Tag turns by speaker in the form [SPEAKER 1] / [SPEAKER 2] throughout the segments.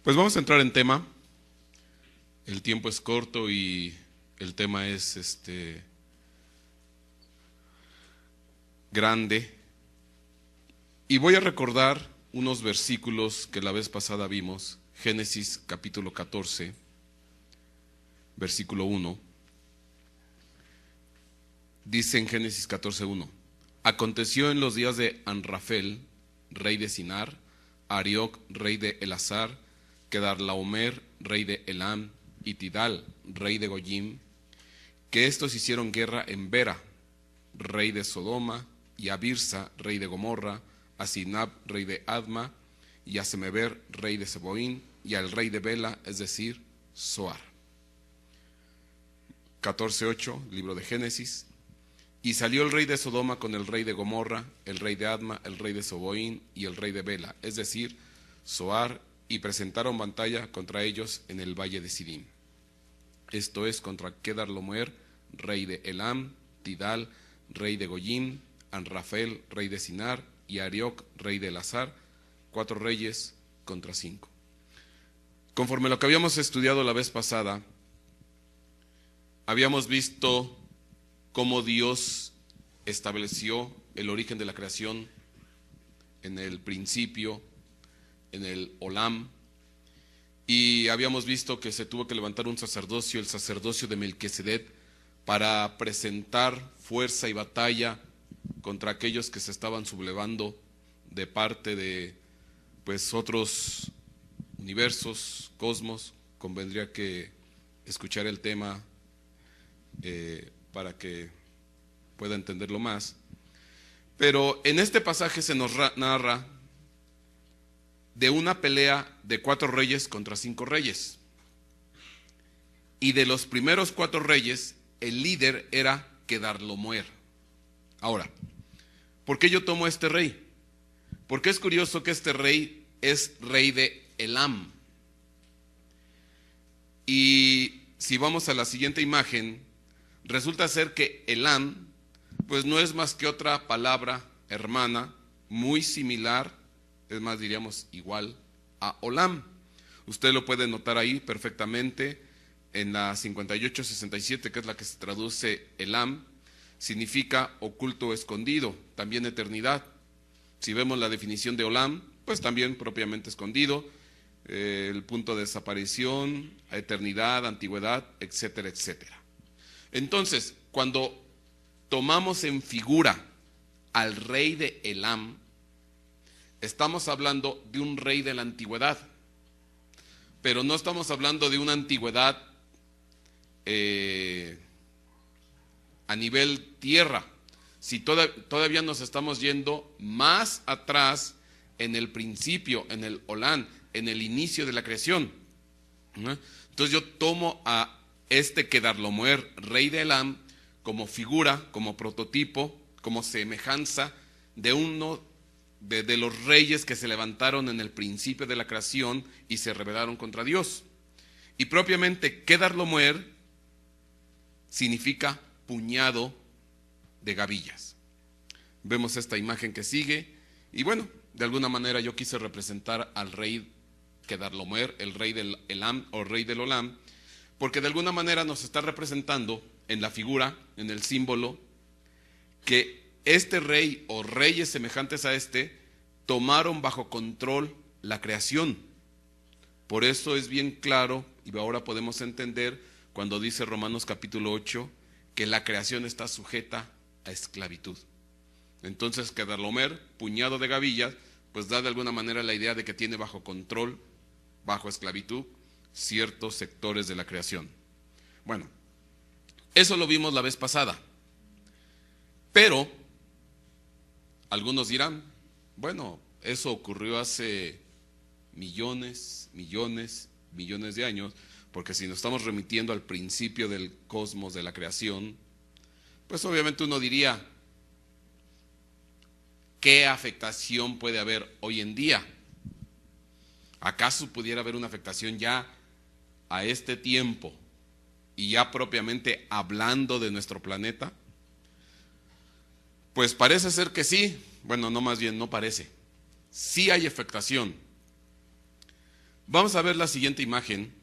[SPEAKER 1] Pues vamos a entrar en tema. El tiempo es corto y el tema es grande. Y voy a recordar unos versículos que la vez pasada vimos. Génesis capítulo 14, versículo 1. Dice en Génesis 14:1: Aconteció en los días de Anrafel, rey de Sinar, Arioc, rey de Elazar, Kedarlaomer, rey de Elam, y Tidal, rey de Goyim, que estos hicieron guerra en Bera, rey de Sodoma, y a Birsa, rey de Gomorra, a Sinab, rey de Adma, y a Semeber, rey de Seboín, y al rey de Bela, es decir, Zoar. 14:8, libro de Génesis. Y salió el rey de Sodoma con el rey de Gomorra, el rey de Adma, el rey de Seboín y el rey de Bela, es decir, Zoar, y presentaron batalla contra ellos en el valle de Sidim. Esto es, contra Kedarlaomer, rey de Elam, Tidal, rey de Goyim, Anrafel, rey de Sinar, y Arioc, rey de Elazar, 4 reyes contra 5. Conforme lo que habíamos estudiado la vez pasada, habíamos visto cómo Dios estableció el origen de la creación en el principio, en el Olam, y habíamos visto que se tuvo que levantar un sacerdocio, el sacerdocio de Melquisedec, para presentar fuerza y batalla contra aquellos que se estaban sublevando de parte de otros universos, cosmos. Convendría que escuchar el tema para que pueda entenderlo más. Pero en este pasaje se nos narra de una pelea de 4 reyes contra 5 reyes. Y de los primeros 4 reyes, el líder era Kedarlaomer. Ahora, ¿por qué yo tomo a este rey? Porque es curioso que este rey es rey de Elam. Y si vamos a la siguiente imagen, resulta ser que Elam, pues no es más que otra palabra hermana, muy similar, es más, diríamos igual a Olam. Usted lo puede notar ahí perfectamente en la 5867, que es la que se traduce Elam, significa oculto o escondido, también eternidad. Si vemos la definición de Olam, pues también propiamente escondido, el punto de desaparición, eternidad, antigüedad, etcétera, etcétera. Entonces, cuando tomamos en figura al rey de Elam, estamos hablando de un rey de la antigüedad, pero no estamos hablando de una antigüedad a nivel tierra. Si todavía nos estamos yendo más atrás en el principio, en el Olam, en el inicio de la creación. Entonces yo tomo a este Kedarlaomer, rey de Elam, como figura, como prototipo, como semejanza de uno de los reyes que se levantaron en el principio de la creación y se rebelaron contra Dios. Y propiamente Kedarlaomer significa puñado de gavillas. Vemos esta imagen que sigue y bueno, de alguna manera yo quise representar al rey Kedarlaomer, el rey del Elam o rey del Olam, porque de alguna manera nos está representando en la figura, en el símbolo, que este rey o reyes semejantes a este tomaron bajo control la creación. Por eso es bien claro, y ahora podemos entender cuando dice Romanos capítulo 8, que la creación está sujeta a esclavitud. Entonces Kedarlaomer, puñado de gavillas, pues da de alguna manera la idea de que tiene bajo control, bajo esclavitud, ciertos sectores de la creación. Bueno, eso lo vimos la vez pasada. Pero algunos dirán, bueno, eso ocurrió hace millones de años, porque si nos estamos remitiendo al principio del cosmos, de la creación, pues obviamente uno diría, ¿qué afectación puede haber hoy en día? ¿Acaso pudiera haber una afectación ya a este tiempo y ya propiamente hablando de nuestro planeta? Pues parece ser que sí. Bueno, no, más bien no parece. Sí hay afectación. Vamos a ver la siguiente imagen.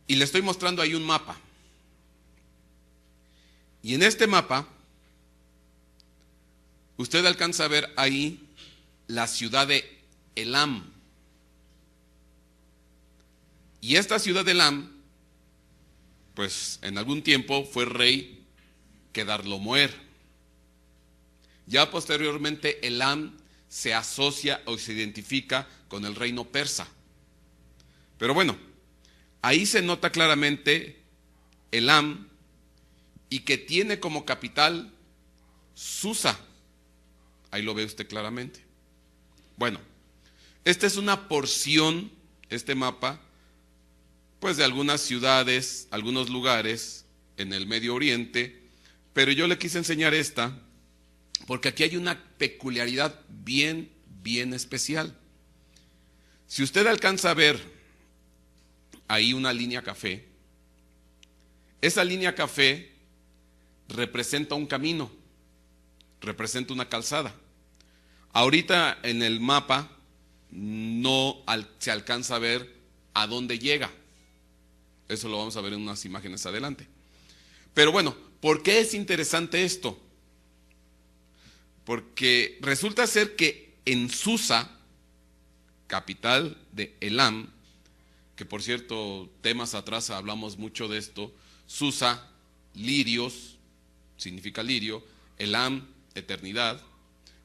[SPEAKER 1] Y le estoy mostrando ahí un mapa. Y en este mapa, usted alcanza a ver ahí la ciudad de Elam. Y esta ciudad de Elam, pues en algún tiempo fue rey Kedorlaomer. Ya posteriormente Elam se asocia o se identifica con el reino persa. Pero bueno, ahí se nota claramente Elam y que tiene como capital Susa. Ahí lo ve usted claramente. Bueno, esta es una porción, este mapa, pues de algunas ciudades, algunos lugares en el Medio Oriente, pero yo le quise enseñar esta porque aquí hay una peculiaridad bien especial. Si usted alcanza a ver ahí una línea café, esa línea café representa un camino, representa una calzada. Ahorita en el mapa no se alcanza a ver a dónde llega. Eso lo vamos a ver en unas imágenes adelante. Pero bueno, ¿por qué es interesante esto? Porque resulta ser que en Susa, capital de Elam, que por cierto, temas atrás hablamos mucho de esto, Susa, lirios, significa lirio, Elam, eternidad.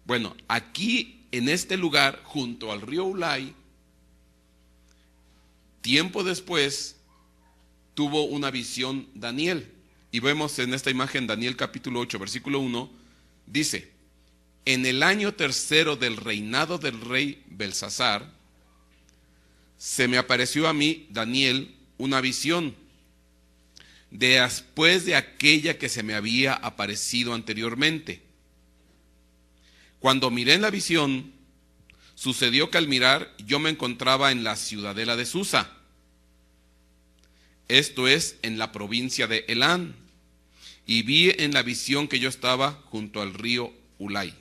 [SPEAKER 1] Bueno, aquí en este lugar, junto al río Ulai, tiempo después, tuvo una visión Daniel. Y vemos en esta imagen Daniel capítulo 8, versículo 1, dice: en el año tercero del reinado del rey Belsasar, se me apareció a mí, Daniel, una visión, después de aquella que se me había aparecido anteriormente. Cuando miré en la visión, sucedió que al mirar yo me encontraba en la ciudadela de Susa, esto es, en la provincia de Elam, y vi en la visión que yo estaba junto al río Ulai.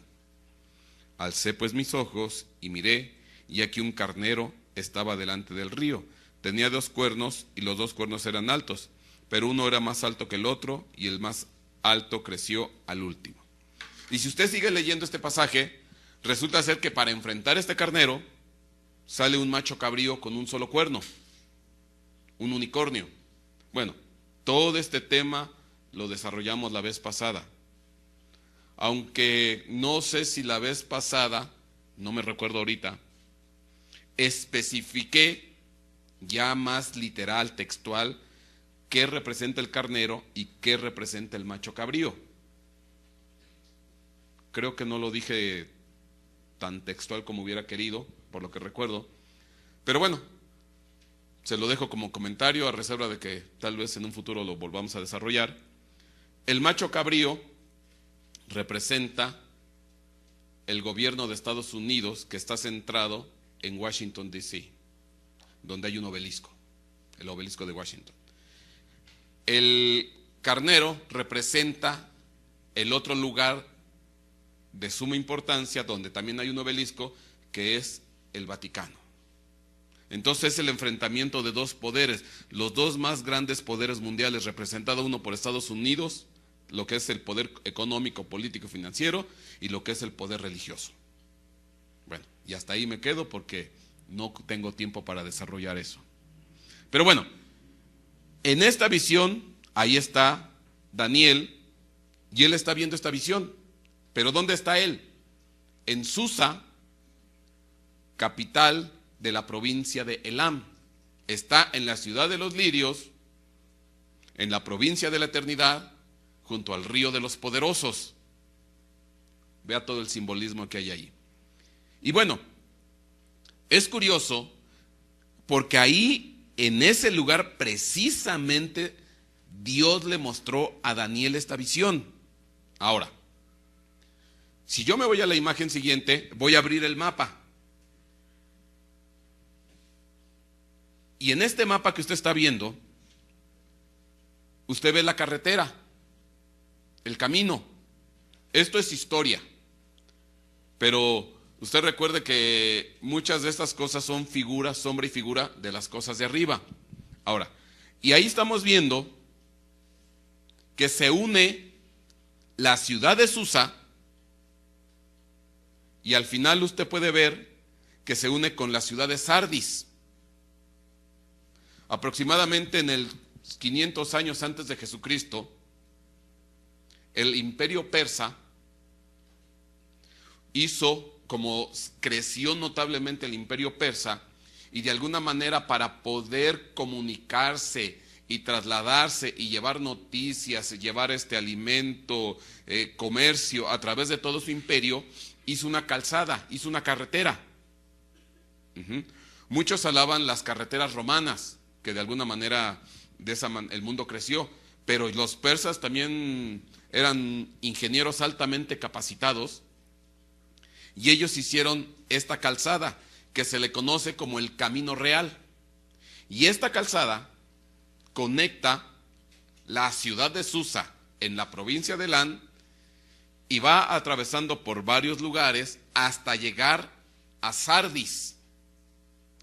[SPEAKER 1] Alcé pues mis ojos y miré, y aquí un carnero estaba delante del río. Tenía 2 cuernos, y los 2 cuernos eran altos, pero uno era más alto que el otro, y el más alto creció al último. Y si usted sigue leyendo este pasaje, resulta ser que para enfrentar a este carnero, sale un macho cabrío con un solo cuerno, un unicornio. Bueno, todo este tema lo desarrollamos la vez pasada. Aunque no sé si la vez pasada, no me recuerdo ahorita, especifiqué ya más literal, textual, qué representa el carnero y qué representa el macho cabrío. Creo que no lo dije tan textual como hubiera querido, por lo que recuerdo. Pero bueno, se lo dejo como comentario a reserva de que tal vez en un futuro lo volvamos a desarrollar. El macho cabrío representa el gobierno de Estados Unidos, que está centrado en Washington, D.C., donde hay un obelisco, el obelisco de Washington. El carnero representa el otro lugar de suma importancia, donde también hay un obelisco, que es el Vaticano. Entonces es el enfrentamiento de 2 poderes, los 2 más grandes poderes mundiales, representado uno por Estados Unidos, lo que es el poder económico, político y financiero, y lo que es el poder religioso. Bueno, y hasta ahí me quedo porque no tengo tiempo para desarrollar eso. Pero bueno, en esta visión, ahí está Daniel, y él está viendo esta visión. Pero ¿dónde está él? En Susa, capital de la provincia de Elam. Está en la ciudad de los lirios, en la provincia de la eternidad, junto al río de los poderosos. Vea todo el simbolismo que hay ahí. Y bueno, es curioso porque ahí, en ese lugar precisamente, Dios le mostró a Daniel esta visión. Ahora, si yo me voy a la imagen siguiente, voy a abrir el mapa. Y en este mapa que usted está viendo, usted ve la carretera, el camino. Esto es historia. Pero Usted recuerde que muchas de estas cosas son figura, sombra y figura de las cosas de arriba. Ahora, y ahí estamos viendo que se une la ciudad de Susa, y al final usted puede ver que se une con la ciudad de Sardis. Aproximadamente en el 500 años antes de Jesucristo, el imperio persa hizo, como creció notablemente el imperio persa, y de alguna manera para poder comunicarse y trasladarse y llevar noticias, llevar alimento, comercio a través de todo su imperio, hizo una calzada, hizo una carretera. Muchos alaban las carreteras romanas, que de alguna manera el mundo creció, pero los persas también eran ingenieros altamente capacitados, y ellos hicieron esta calzada que se le conoce como el Camino Real. Y esta calzada conecta la ciudad de Susa en la provincia de Elán y va atravesando por varios lugares hasta llegar a Sardis.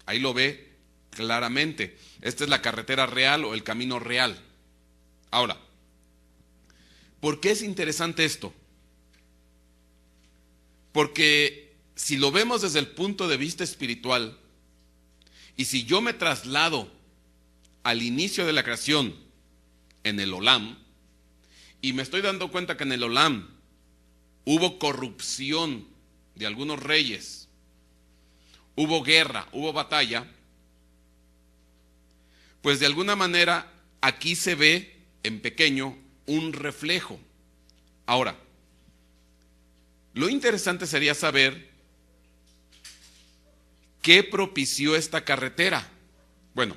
[SPEAKER 1] Ahí lo ve claramente. Esta es la carretera real o el camino real. Ahora, ¿por qué es interesante esto? Porque si lo vemos desde el punto de vista espiritual, y si yo me traslado al inicio de la creación en el Olam, y me estoy dando cuenta que en el Olam hubo corrupción de algunos reyes, hubo guerra, hubo batalla, pues de alguna manera aquí se ve en pequeño un reflejo. Ahora, lo interesante sería saber qué propició esta carretera. Bueno,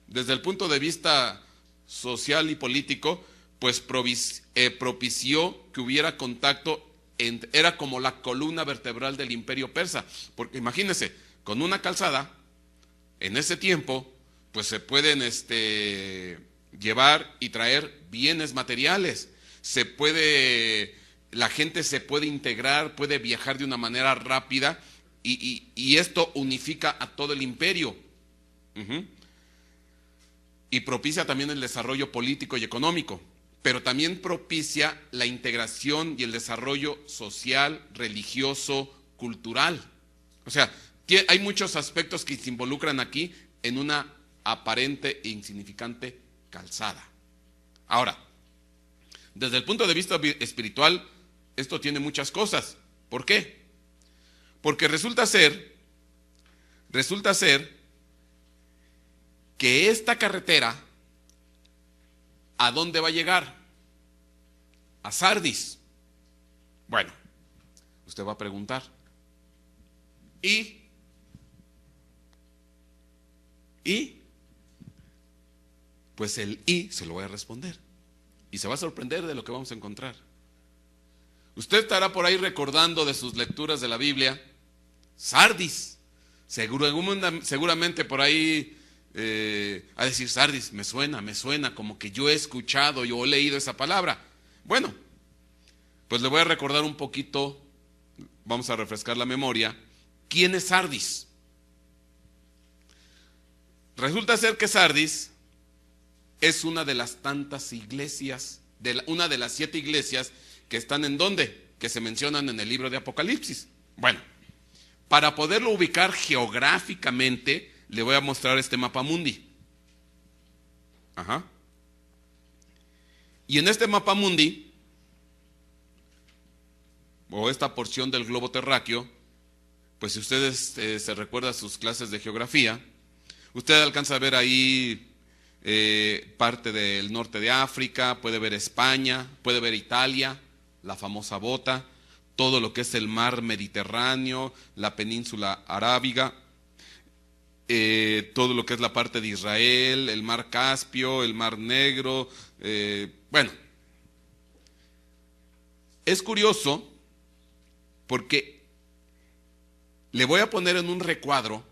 [SPEAKER 1] desde el punto de vista social y político, pues propició que hubiera contacto, era como la columna vertebral del imperio persa, porque imagínense, con una calzada, en ese tiempo, pues se pueden llevar y traer bienes materiales, la gente se puede integrar, puede viajar de una manera rápida, y esto unifica a todo el imperio. Y propicia también el desarrollo político y económico, pero también propicia la integración y el desarrollo social, religioso, cultural. O sea, hay muchos aspectos que se involucran aquí en una aparente e insignificante calzada. Ahora, desde el punto de vista espiritual, esto tiene muchas cosas. ¿Por qué? Porque resulta ser que esta carretera, ¿a dónde va a llegar? A Sardis. Bueno, usted va a preguntar, ¿y? Pues el "y" se lo voy a responder, y se va a sorprender de lo que vamos a encontrar. Usted estará por ahí recordando de sus lecturas de la Biblia, Sardis. Seguramente por ahí a decir Sardis, me suena, como que yo he escuchado, yo he leído esa palabra. Bueno, pues le voy a recordar un poquito, vamos a refrescar la memoria. ¿Quién es Sardis? Resulta ser que Sardis es una de las tantas iglesias, una de las 7 iglesias que están ¿en dónde? Que se mencionan en el libro de Apocalipsis. Bueno, para poderlo ubicar geográficamente, le voy a mostrar este mapa mundi. Y en este mapa mundi, o esta porción del globo terráqueo, pues si ustedes se recuerdan sus clases de geografía, usted alcanza a ver ahí parte del norte de África, puede ver España, puede ver Italia, la famosa bota, todo lo que es el mar Mediterráneo, la península arábiga, todo lo que es la parte de Israel, el mar Caspio, el mar Negro. Bueno, es curioso porque le voy a poner en un recuadro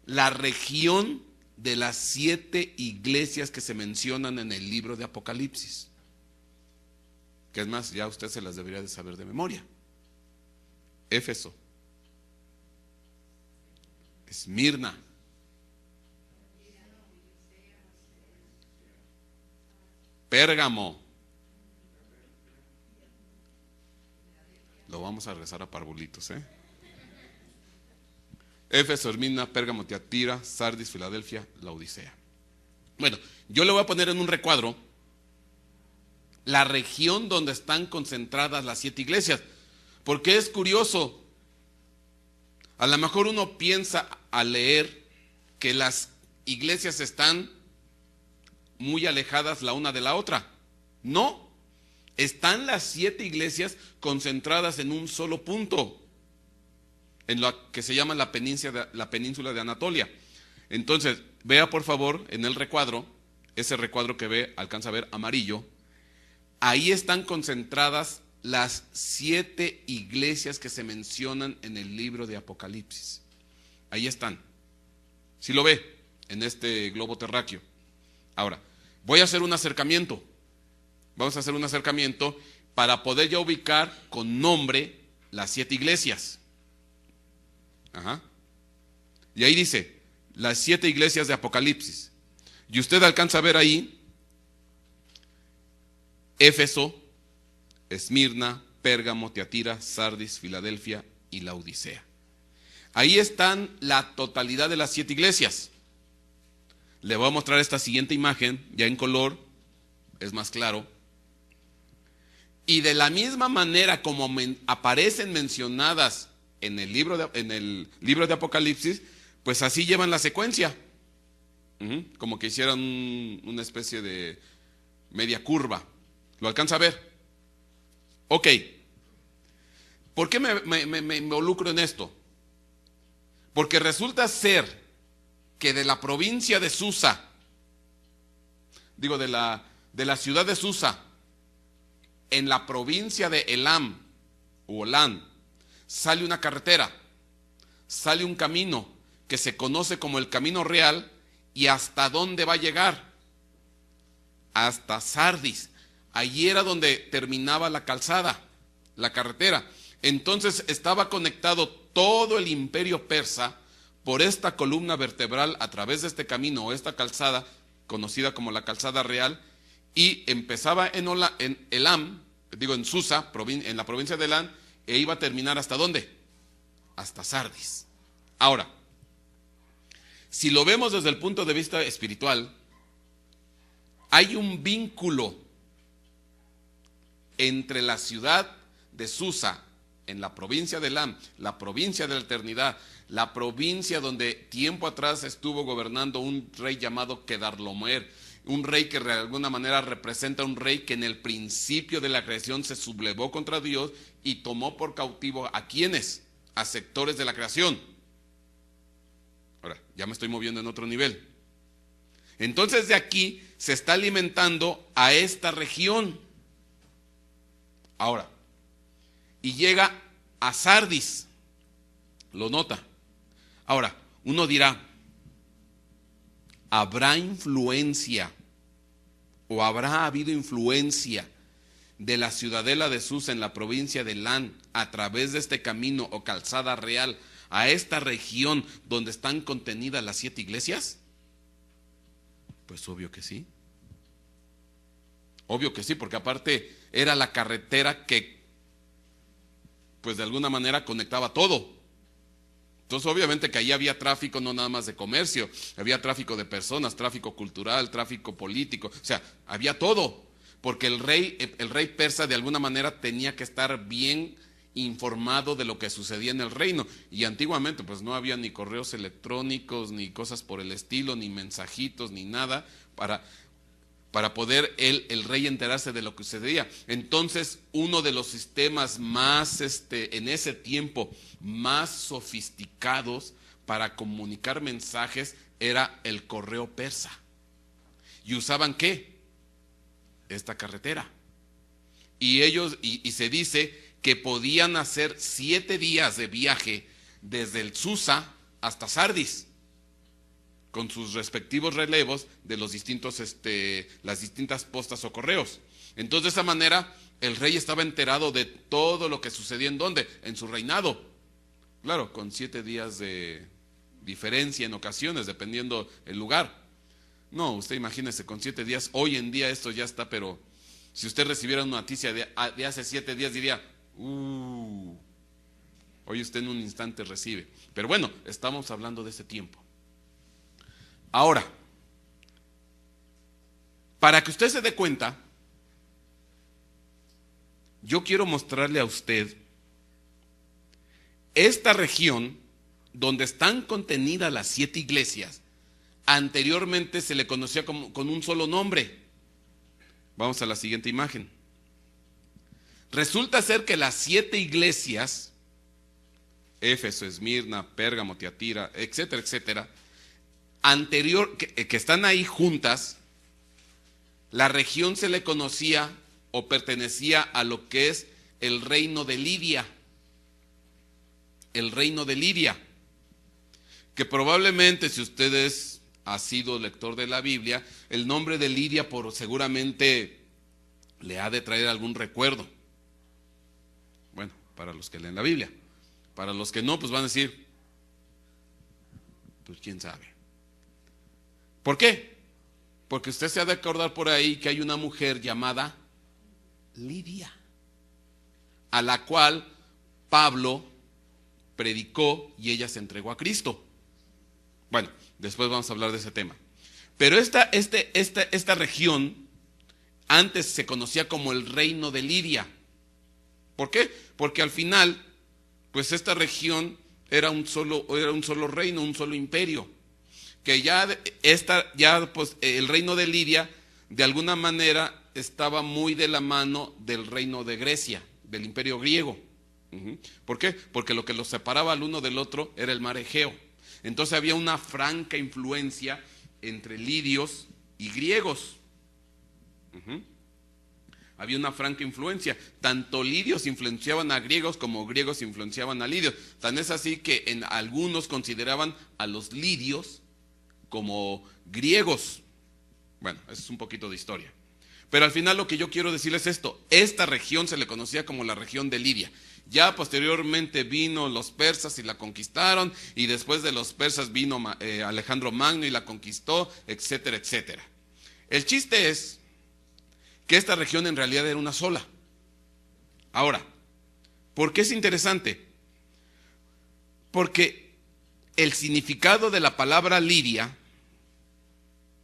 [SPEAKER 1] la región de las 7 iglesias que se mencionan en el libro de Apocalipsis, que es más, ya usted se las debería de saber de memoria. Éfeso, Esmirna, Pérgamo. Lo vamos a regresar a parvulitos, Éfeso, Esmirna, Pérgamo, Tiatira, Sardis, Filadelfia, Laodicea. Bueno, yo le voy a poner en un recuadro la región donde están concentradas las 7 iglesias, porque es curioso. A lo mejor uno piensa al leer que las iglesias están muy alejadas la una de la otra. No, están las 7 iglesias concentradas en un solo punto, en lo que se llama la península de Anatolia. Entonces, vea por favor en el recuadro, ese recuadro que ve, alcanza a ver amarillo. Ahí están concentradas las 7 iglesias que se mencionan en el libro de Apocalipsis. Ahí están. Si lo ve en este globo terráqueo. Ahora, voy a hacer un acercamiento. Vamos a hacer un acercamiento para poder ya ubicar con nombre las 7 iglesias. Ajá. Y ahí dice, las 7 iglesias de Apocalipsis. Y usted alcanza a ver ahí Éfeso, Esmirna, Pérgamo, Tiatira, Sardis, Filadelfia y Laodicea. Ahí están la totalidad de las 7 iglesias. Le voy a mostrar esta siguiente imagen, ya en color, es más claro. Y de la misma manera como aparecen mencionadas en el libro de Apocalipsis, pues así llevan la secuencia. Como que hicieran una especie de media curva. ¿Lo alcanza a ver? Ok. ¿Por qué me involucro en esto? Porque resulta ser que de la provincia de Susa, digo de la ciudad de Susa, en la provincia de Elam o Olán, sale una carretera, sale un camino que se conoce como el Camino Real. ¿Y hasta dónde va a llegar? Hasta Sardis. Allí era donde terminaba la calzada, la carretera. Entonces estaba conectado todo el imperio persa por esta columna vertebral a través de este camino o esta calzada, conocida como la calzada real, y empezaba en Elam, en Susa, en la provincia de Elam, e iba a terminar ¿hasta dónde? Hasta Sardis. Ahora, si lo vemos desde el punto de vista espiritual, hay un vínculo entre la ciudad de Susa, en la provincia de Elam, la provincia de la eternidad, la provincia donde tiempo atrás estuvo gobernando un rey llamado Kedarlomer, un rey que de alguna manera representa un rey que en el principio de la creación se sublevó contra Dios y tomó por cautivo ¿a quiénes? A sectores de la creación. Ahora, ya me estoy moviendo en otro nivel. Entonces de aquí se está alimentando a esta región. Ahora, y llega a Sardis. Lo nota. Ahora, uno dirá, ¿habrá influencia o habrá habido influencia de la ciudadela de Susa en la provincia de Elam a través de este camino o calzada real a esta región donde están contenidas las 7 iglesias? Pues obvio que sí. Obvio que sí, porque aparte era la carretera que pues de alguna manera conectaba todo. Entonces obviamente que ahí había tráfico no nada más de comercio, había tráfico de personas, tráfico cultural, tráfico político, o sea, había todo, porque el rey persa de alguna manera tenía que estar bien informado de lo que sucedía en el reino. Y antiguamente pues no había ni correos electrónicos, ni cosas por el estilo, ni mensajitos, ni nada para poder el rey enterarse de lo que sucedía. Entonces uno de los sistemas más en ese tiempo más sofisticados para comunicar mensajes era el correo persa. ¿Y usaban qué? Esta carretera. Y ellos, y se dice que podían hacer 7 días de viaje desde el Susa hasta Sardis. con sus respectivos relevos de los distintos, las distintas postas o correos. Entonces, de esa manera, el rey estaba enterado de todo lo que sucedía en ¿dónde? En su reinado. Claro, con 7 días de diferencia en ocasiones, dependiendo el lugar. No, usted imagínese, con 7 días, hoy en día esto ya está, pero si usted recibiera una noticia de hace 7 días, diría, hoy usted en un instante recibe. Pero bueno, estamos hablando de ese tiempo. Ahora, para que usted se dé cuenta, yo quiero mostrarle a usted esta región donde están contenidas las 7 iglesias. Anteriormente se le conocía con un solo nombre. Vamos a la siguiente imagen. Resulta ser que las 7 iglesias, Éfeso, Esmirna, Pérgamo, Tiatira, etcétera, etcétera, que están ahí juntas, la región se le conocía o pertenecía a lo que es el reino de Lidia. El reino de Lidia, que probablemente, si ustedes ha sido lector de la Biblia, el nombre de Lidia seguramente le ha de traer algún recuerdo. Bueno, para los que leen la Biblia. Para los que no, pues van a decir, pues quién sabe. ¿Por qué? Porque usted se ha de acordar por ahí que hay una mujer llamada Lidia, a la cual Pablo predicó y ella se entregó a Cristo. Bueno, después vamos a hablar de ese tema. Pero esta región antes se conocía como el reino de Lidia. ¿Por qué? Porque al final, pues esta región era un solo reino, un solo imperio. Que pues el reino de Lidia, de alguna manera, estaba muy de la mano del reino de Grecia, del imperio griego. ¿Por qué? Porque lo que los separaba al uno del otro era el mar Egeo. Entonces había una franca influencia entre lidios y griegos. Había una franca influencia. Tanto lidios influenciaban a griegos como griegos influenciaban a lidios. Tan es así que en algunos consideraban a los lidios como griegos. Bueno, eso es un poquito de historia. Pero al final lo que yo quiero decirles es esto. Esta región se le conocía como la región de Lidia. Ya posteriormente vino los persas y la conquistaron, y después de los persas vino Alejandro Magno y la conquistó, etcétera, etcétera. El chiste es que esta región en realidad era una sola. Ahora, ¿por qué es interesante? Porque el significado de la palabra Lidia,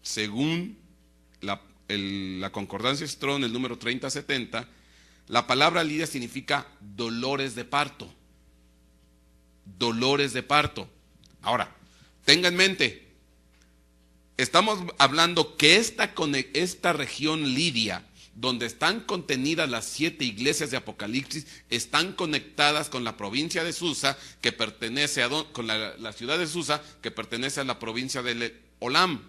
[SPEAKER 1] según la concordancia Strong, el número 3070, la palabra Lidia significa dolores de parto. Dolores de parto. Ahora, tenga en mente, estamos hablando que esta región Lidia, donde están contenidas las 7 iglesias de Apocalipsis, están conectadas con la provincia de Susa, que pertenece con la ciudad de Susa, que pertenece a la provincia de Olam.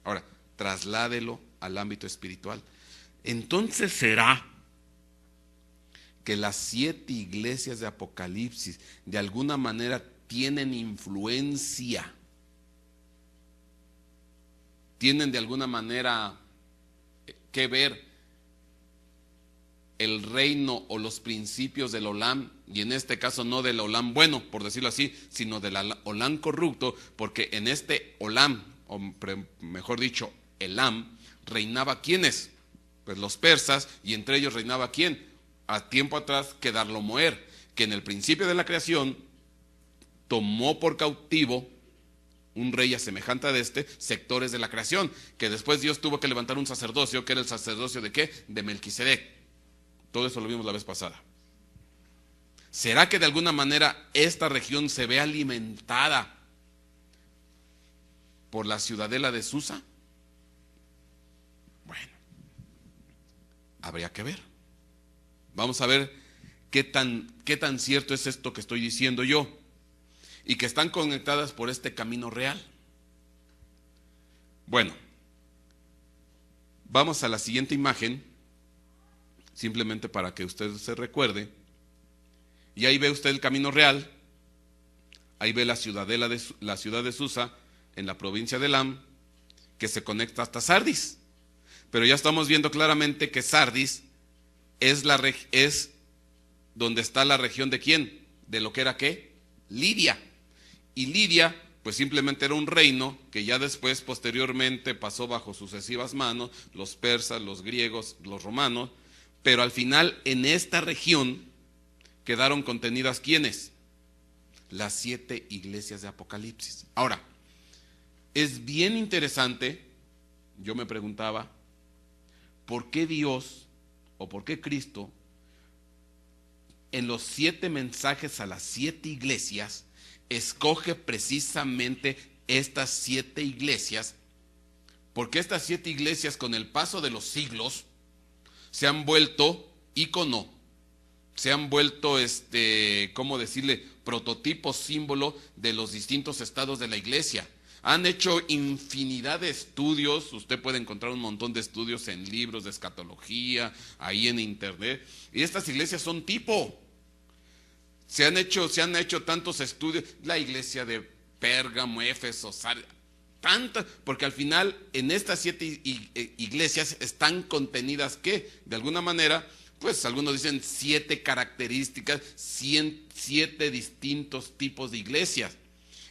[SPEAKER 1] Ahora, trasládelo al ámbito espiritual. Entonces será que las 7 iglesias de Apocalipsis de alguna manera tienen influencia, tienen de alguna manera que ver el reino o los principios del Olam, y en este caso no del Olam bueno, por decirlo así, sino del Olam corrupto, porque en este Olam, o mejor dicho, Elam, reinaba ¿quiénes? Pues los persas, y entre ellos reinaba ¿quién? A tiempo atrás Kedorlaomer, que en el principio de la creación tomó por cautivo un rey a semejante de sectores de la creación, que después Dios tuvo que levantar un sacerdocio, que era el sacerdocio ¿de qué? De Melquisedec. Todo eso lo vimos la vez pasada. ¿Será que de alguna manera esta región se ve alimentada por la ciudadela de Susa? Bueno, habría que ver. Vamos a ver qué tan cierto es esto que estoy diciendo yo, y que están conectadas por este camino real. Bueno, vamos a la siguiente imagen, simplemente para que usted se recuerde. Y ahí ve usted el camino real, ahí ve la ciudad de Susa, en la provincia de Elam, que se conecta hasta Sardis. Pero ya estamos viendo claramente que Sardis es donde está la región de ¿quién? De lo que era ¿qué? Lidia. Y Lidia pues simplemente era un reino que ya después, posteriormente, pasó bajo sucesivas manos, los persas, los griegos, los romanos, pero al final en esta región quedaron contenidas ¿quiénes? Las 7 iglesias de Apocalipsis. Ahora, es bien interesante, yo me preguntaba, ¿por qué Dios o por qué Cristo en los 7 mensajes a las 7 iglesias escoge precisamente estas 7 iglesias? Porque estas 7 iglesias con el paso de los siglos se han vuelto ícono, se han vuelto, ¿cómo decirle?, prototipo, símbolo de los distintos estados de la iglesia. Han hecho infinidad de estudios, usted puede encontrar un montón de estudios en libros de escatología, ahí en internet, y estas iglesias son tipo. Se han hecho tantos estudios, la iglesia de Pérgamo, Éfeso, tantas, porque al final en estas 7 iglesias están contenidas ¿qué? De alguna manera, pues algunos dicen 7 características, 7 distintos tipos de iglesias.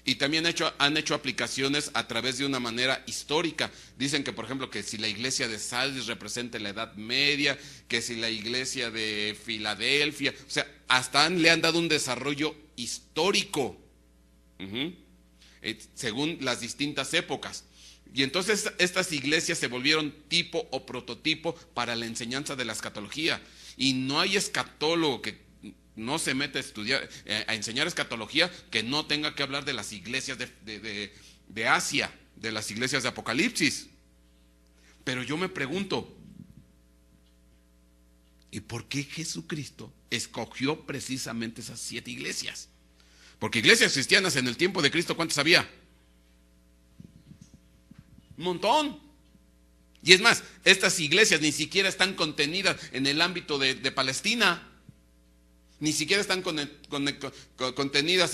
[SPEAKER 1] Y también han hecho aplicaciones a través de una manera histórica. Dicen que, por ejemplo, que si la iglesia de Sardis representa la Edad Media, que si la iglesia de Filadelfia, o sea, hasta le han dado un desarrollo histórico, según las distintas épocas. Y entonces estas iglesias se volvieron tipo o prototipo para la enseñanza de la escatología. Y no hay escatólogo que no se mete a estudiar, a enseñar escatología, que no tenga que hablar de las iglesias de Asia, de las iglesias de Apocalipsis. Pero yo me pregunto, ¿y por qué Jesucristo escogió precisamente esas 7 iglesias? Porque iglesias cristianas en el tiempo de Cristo, ¿cuántas había? Un montón. Y es más, estas iglesias ni siquiera están contenidas en el ámbito de Palestina. Ni siquiera están contenidas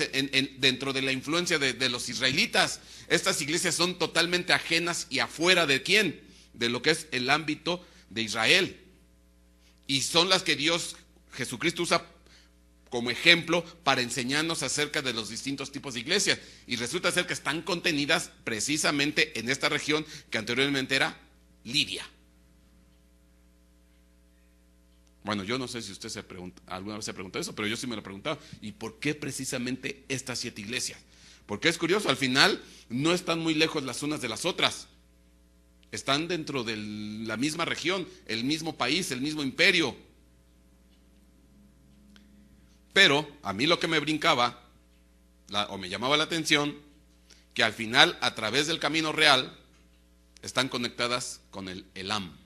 [SPEAKER 1] dentro de la influencia de los israelitas. Estas iglesias son totalmente ajenas y afuera de ¿quién? De lo que es el ámbito de Israel. Y son las que Jesucristo usa como ejemplo para enseñarnos acerca de los distintos tipos de iglesias. Y resulta ser que están contenidas precisamente en esta región que anteriormente era Lidia. Bueno, yo no sé si usted alguna vez se preguntó eso, pero yo sí me lo he preguntado. ¿Y por qué precisamente estas 7 iglesias? Porque es curioso, al final no están muy lejos las unas de las otras. Están dentro de la misma región, el mismo país, el mismo imperio. Pero a mí lo que me brincaba, o me llamaba la atención, que al final, a través del camino real, están conectadas con el Elam.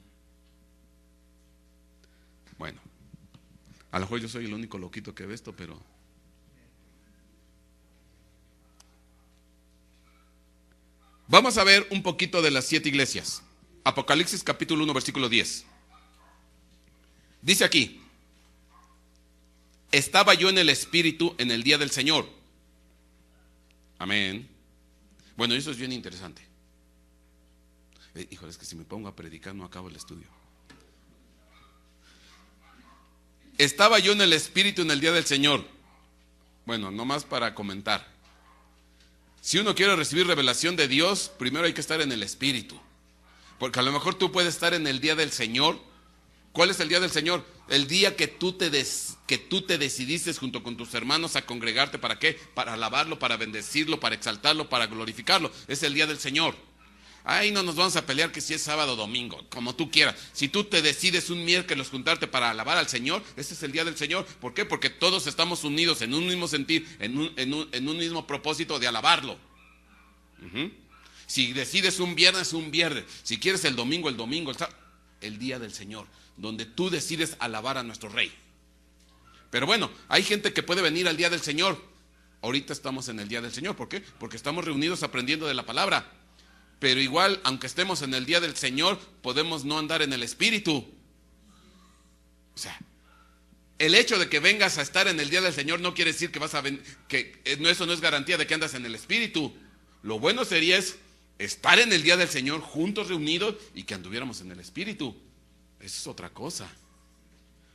[SPEAKER 1] Bueno, a lo mejor yo soy el único loquito que ve esto, pero vamos a ver un poquito de las 7 iglesias. Apocalipsis capítulo 1, versículo 10. Dice aquí: estaba yo en el Espíritu en el día del Señor. Amén. Bueno, eso es bien interesante. Híjole, es que si me pongo a predicar no acabo el estudio. Estaba yo en el Espíritu en el día del Señor. Bueno, nomás para comentar. Si uno quiere recibir revelación de Dios, primero hay que estar en el Espíritu. Porque a lo mejor tú puedes estar en el día del Señor. ¿Cuál es el día del Señor? El día que tú te decidiste junto con tus hermanos a congregarte. ¿Para qué? Para alabarlo, para bendecirlo, para exaltarlo, para glorificarlo. Es el día del Señor. Ay, no nos vamos a pelear que si es sábado o domingo, como tú quieras. Si tú te decides un miércoles juntarte para alabar al Señor, ese es el día del Señor. ¿Por qué? Porque todos estamos unidos en un mismo sentir, en un mismo propósito de alabarlo. Si decides un viernes, un viernes. Si quieres el domingo, el día del Señor, donde tú decides alabar a nuestro Rey. Pero bueno, hay gente que puede venir al día del Señor. Ahorita estamos en el día del Señor. ¿Por qué? Porque estamos reunidos aprendiendo de la palabra. Pero igual, aunque estemos en el día del Señor, podemos no andar en el Espíritu. O sea, el hecho de que vengas a estar en el día del Señor no quiere decir que eso no es garantía de que andas en el Espíritu. Lo bueno sería estar en el día del Señor juntos, reunidos, y que anduviéramos en el Espíritu. Eso es otra cosa.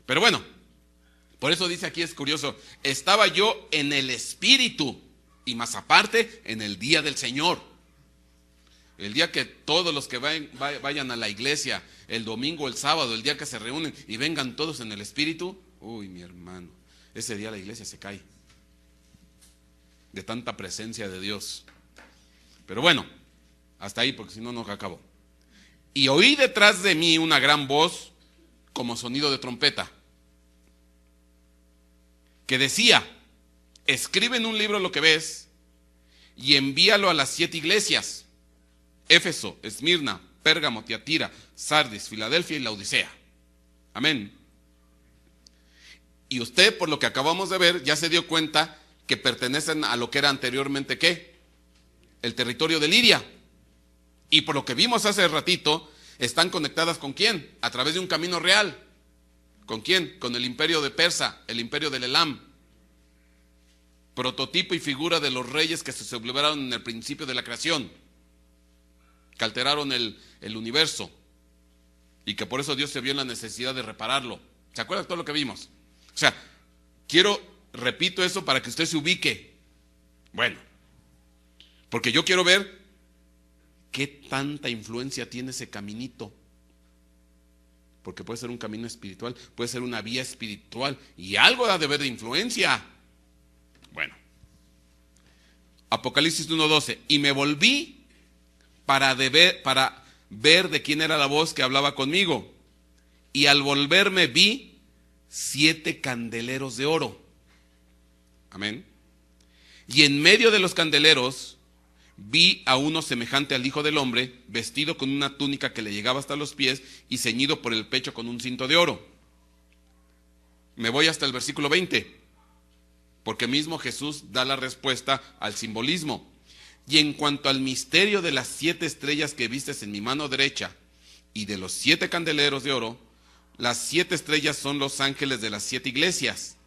[SPEAKER 1] Pero bueno, por eso dice aquí, es curioso, estaba yo en el Espíritu, y más aparte, en el día del Señor. El día que todos los que vayan a la iglesia, el domingo, el sábado, el día que se reúnen y vengan todos en el Espíritu, uy, mi hermano, ese día la iglesia se cae de tanta presencia de Dios. Pero bueno, hasta ahí, porque si no, no acabo. Y oí detrás de mí una gran voz como sonido de trompeta, que decía: escribe en un libro lo que ves y envíalo a las 7 iglesias: Éfeso, Esmirna, Pérgamo, Tiatira, Sardis, Filadelfia y Laodicea. Amén. Y usted, por lo que acabamos de ver, ya se dio cuenta que pertenecen a lo que era anteriormente, ¿qué? El territorio de Lidia. Y por lo que vimos hace ratito, están conectadas ¿con quién? A través de un camino real. ¿Con quién? Con el imperio de Persa, el imperio del Elam. Prototipo y figura de los reyes que se sublevaron en el principio de la creación, que alteraron el universo, y que por eso Dios se vio en la necesidad de repararlo. ¿Se acuerdan de todo lo que vimos? O sea, repito eso para que usted se ubique. Bueno, porque yo quiero ver qué tanta influencia tiene ese caminito. Porque puede ser un camino espiritual, puede ser una vía espiritual, y algo ha de haber de influencia. Bueno, Apocalipsis 1:12, y me volví para ver de quién era la voz que hablaba conmigo, y al volverme vi 7 candeleros de oro. Amén. Y en medio de los candeleros vi a uno semejante al Hijo del Hombre, vestido con una túnica que le llegaba hasta los pies y ceñido por el pecho con un cinto de oro. Me voy hasta el versículo 20, porque mismo Jesús da la respuesta al simbolismo. Y en cuanto al misterio de las 7 estrellas que vistes en mi mano derecha y de los 7 candeleros de oro, las 7 estrellas son los ángeles de las 7 iglesias,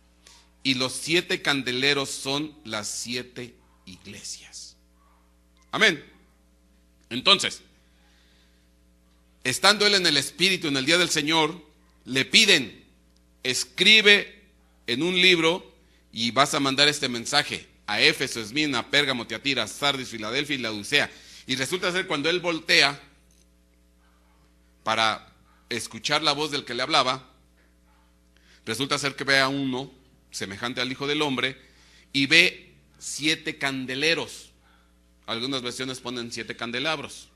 [SPEAKER 1] y los 7 candeleros son las 7 iglesias. Amén. Entonces, estando él en el Espíritu en el día del Señor, le piden: escribe en un libro y vas a mandar este mensaje a Éfeso, Esmirna, Pérgamo, Tiatira, Sardis, Filadelfia y Laodicea. Y resulta ser, cuando él voltea para escuchar la voz del que le hablaba, resulta ser que ve a uno semejante al Hijo del Hombre y ve 7 candeleros. Algunas versiones ponen 7 candelabros.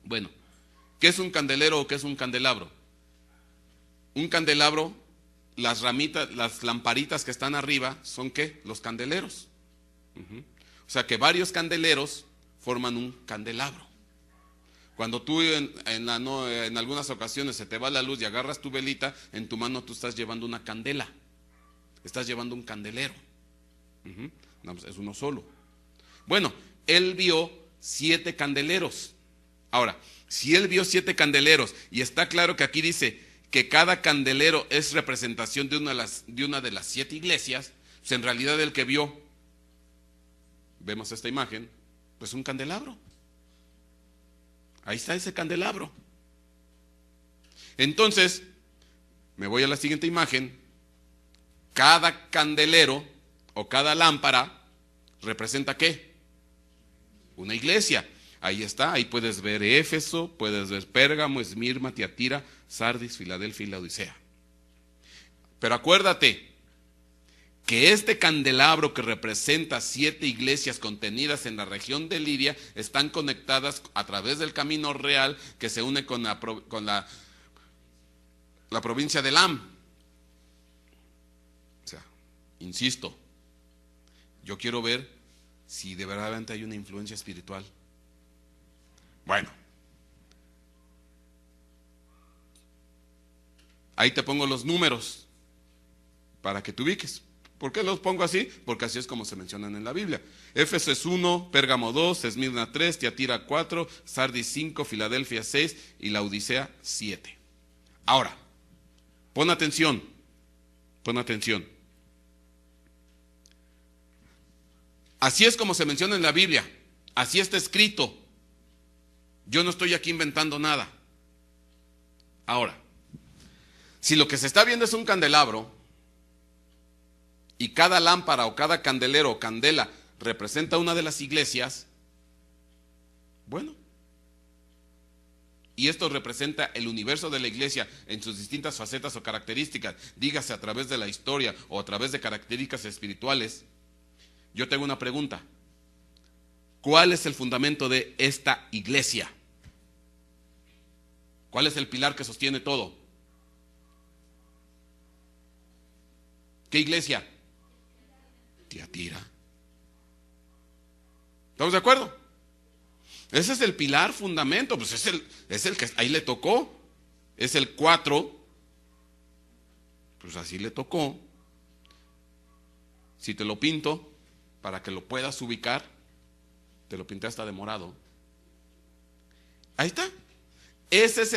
[SPEAKER 1] Bueno, ¿qué es un candelero o qué es un candelabro? Un candelabro, las ramitas, las lamparitas que están arriba, ¿son qué? Los candeleros. O sea que varios candeleros forman un candelabro. Cuando tú en algunas ocasiones se te va la luz y agarras tu velita, en tu mano tú estás llevando una candela. Estás llevando un candelero. No, pues es uno solo. Bueno, él vio 7 candeleros. Ahora, si él vio 7 candeleros, y está claro que aquí dice que cada candelero es representación de una de las 7 iglesias, pues en realidad el que vio, vemos esta imagen, pues un candelabro. Ahí está ese candelabro. Entonces, me voy a la siguiente imagen. Cada candelero o cada lámpara representa ¿qué? Una iglesia. Ahí está, ahí puedes ver Éfeso, puedes ver Pérgamo, Esmirna, Tiatira, Sardis, Filadelfia y Laodicea. Pero acuérdate que este candelabro que representa 7 iglesias contenidas en la región de Lidia están conectadas a través del camino real que se une con la provincia de Elam. O sea, insisto, yo quiero ver si de verdad hay una influencia espiritual. Bueno, ahí te pongo los números para que te ubiques. ¿Por qué los pongo así? Porque así es como se mencionan en la Biblia. Éfeso es 1, Pérgamo 2, Esmirna 3, Tiatira 4, Sardis 5, Filadelfia 6 y Laodicea 7. Ahora, pon atención. Así es como se menciona en la Biblia. Así está escrito. Yo no estoy aquí inventando nada. Ahora, si lo que se está viendo es un candelabro y cada lámpara o cada candelero o candela representa una de las iglesias, bueno, y esto representa el universo de la iglesia en sus distintas facetas o características, dígase a través de la historia o a través de características espirituales, yo tengo una pregunta. ¿Cuál es el fundamento de esta iglesia? ¿Cuál es el pilar que sostiene todo? ¿Qué iglesia? Tiatira. ¿Estamos de acuerdo? Ese es el pilar, fundamento, pues es el que ahí le tocó. Es el 4. Pues así le tocó. Si te lo pinto para que lo puedas ubicar, te lo pinté hasta de morado. Ahí está. Ese es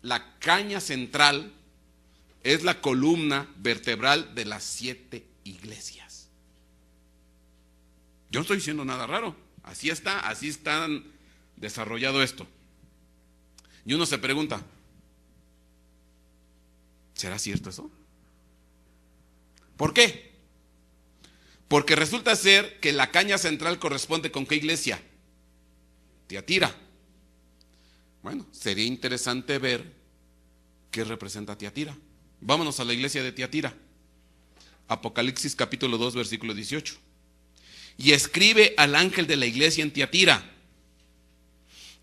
[SPEAKER 1] la caña central, es la columna vertebral de las 7 iglesias. Yo no estoy diciendo nada raro. Así está desarrollado esto. Y uno se pregunta, ¿será cierto eso? ¿Por qué? Porque resulta ser que la caña central corresponde con ¿qué iglesia? Tiatira. Bueno, sería interesante ver qué representa Tiatira. Vámonos a la iglesia de Tiatira. Apocalipsis capítulo 2, versículo 18. Y escribe al ángel de la iglesia en Tiatira: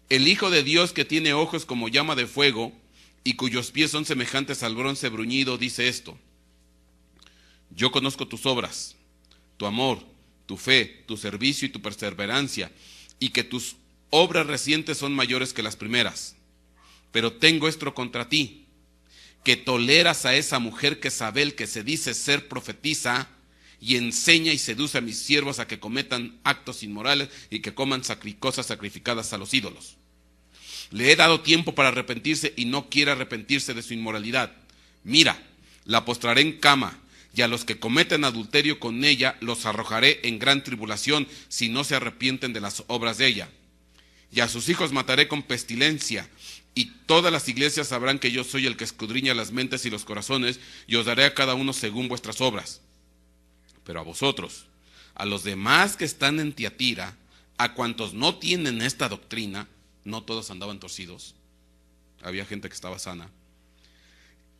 [SPEAKER 1] el Hijo de Dios, que tiene ojos como llama de fuego y cuyos pies son semejantes al bronce bruñido, dice esto: yo conozco tus obras, tu amor, tu fe, tu servicio y tu perseverancia, y que tus obras recientes son mayores que las primeras. Pero tengo esto contra ti, que toleras a esa mujer Jezabel, que se dice ser profetisa, y enseña y seduce a mis siervos a que cometan actos inmorales y que coman cosas sacrificadas a los ídolos. Le he dado tiempo para arrepentirse y no quiere arrepentirse de su inmoralidad. Mira, la postraré en cama, y a los que cometen adulterio con ella los arrojaré en gran tribulación si no se arrepienten de las obras de ella. Y a sus hijos mataré con pestilencia, y todas las iglesias sabrán que yo soy el que escudriña las mentes y los corazones, y os daré a cada uno según vuestras obras. Pero a vosotros, a los demás que están en Tiatira, a cuantos no tienen esta doctrina, no todos andaban torcidos, había gente que estaba sana,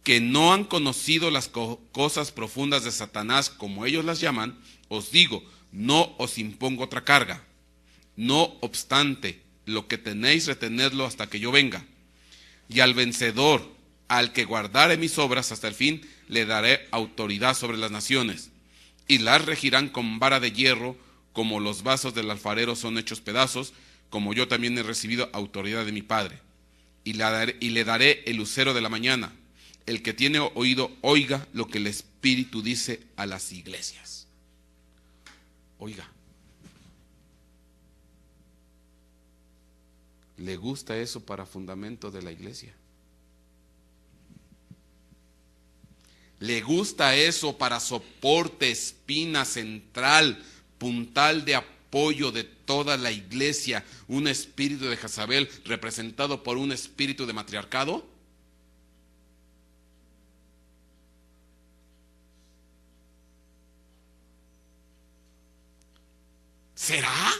[SPEAKER 1] que no han conocido las cosas profundas de Satanás, como ellos las llaman, os digo, no os impongo otra carga. No obstante, lo que tenéis, retenedlo hasta que yo venga. Y al vencedor, al que guardare mis obras hasta el fin, le daré autoridad sobre las naciones, y las regirán con vara de hierro, como los vasos del alfarero son hechos pedazos, como yo también he recibido autoridad de mi Padre. Y le daré el lucero de la mañana. El que tiene oído, oiga lo que el Espíritu dice a las iglesias. Oiga. ¿Le gusta eso para fundamento de la iglesia? ¿Le gusta eso para soporte, espina central, puntal de apoyo de toda la iglesia? Un espíritu de Jezabel representado por un espíritu de matriarcado. ¿Será?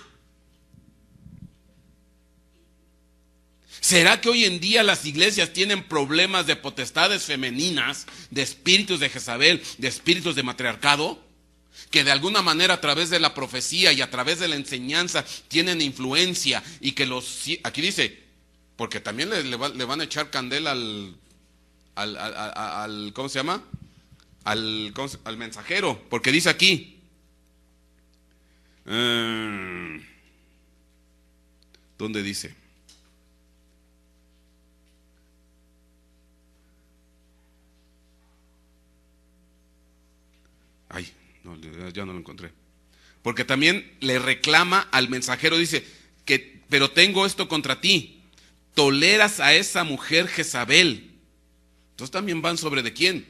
[SPEAKER 1] ¿Será que hoy en día las iglesias tienen problemas de potestades femeninas, de espíritus de Jezabel, de espíritus de matriarcado? Que de alguna manera a través de la profecía y a través de la enseñanza tienen influencia y que aquí dice, porque también le van a echar candela al ¿cómo se llama? Al mensajero, porque dice aquí, ¿dónde dice? Ay, no, ya no lo encontré. Porque también le reclama al mensajero, dice, pero tengo esto contra ti, toleras a esa mujer Jezabel. Entonces también van sobre ¿de quién?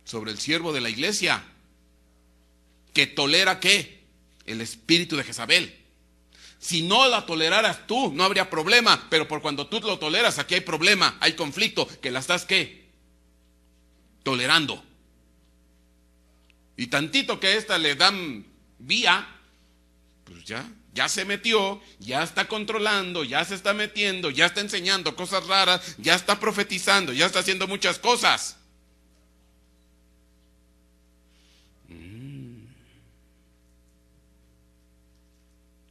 [SPEAKER 1] Sobre el siervo de la iglesia. ¿Que tolera qué? El espíritu de Jezabel. Si no la toleraras tú, no habría problema, pero por cuando tú lo toleras, aquí hay problema, hay conflicto, que la estás, ¿qué? Tolerando. Y tantito que a esta le dan vía, pues ya se metió, ya está controlando, ya se está metiendo, ya está enseñando cosas raras, ya está profetizando, ya está haciendo muchas cosas.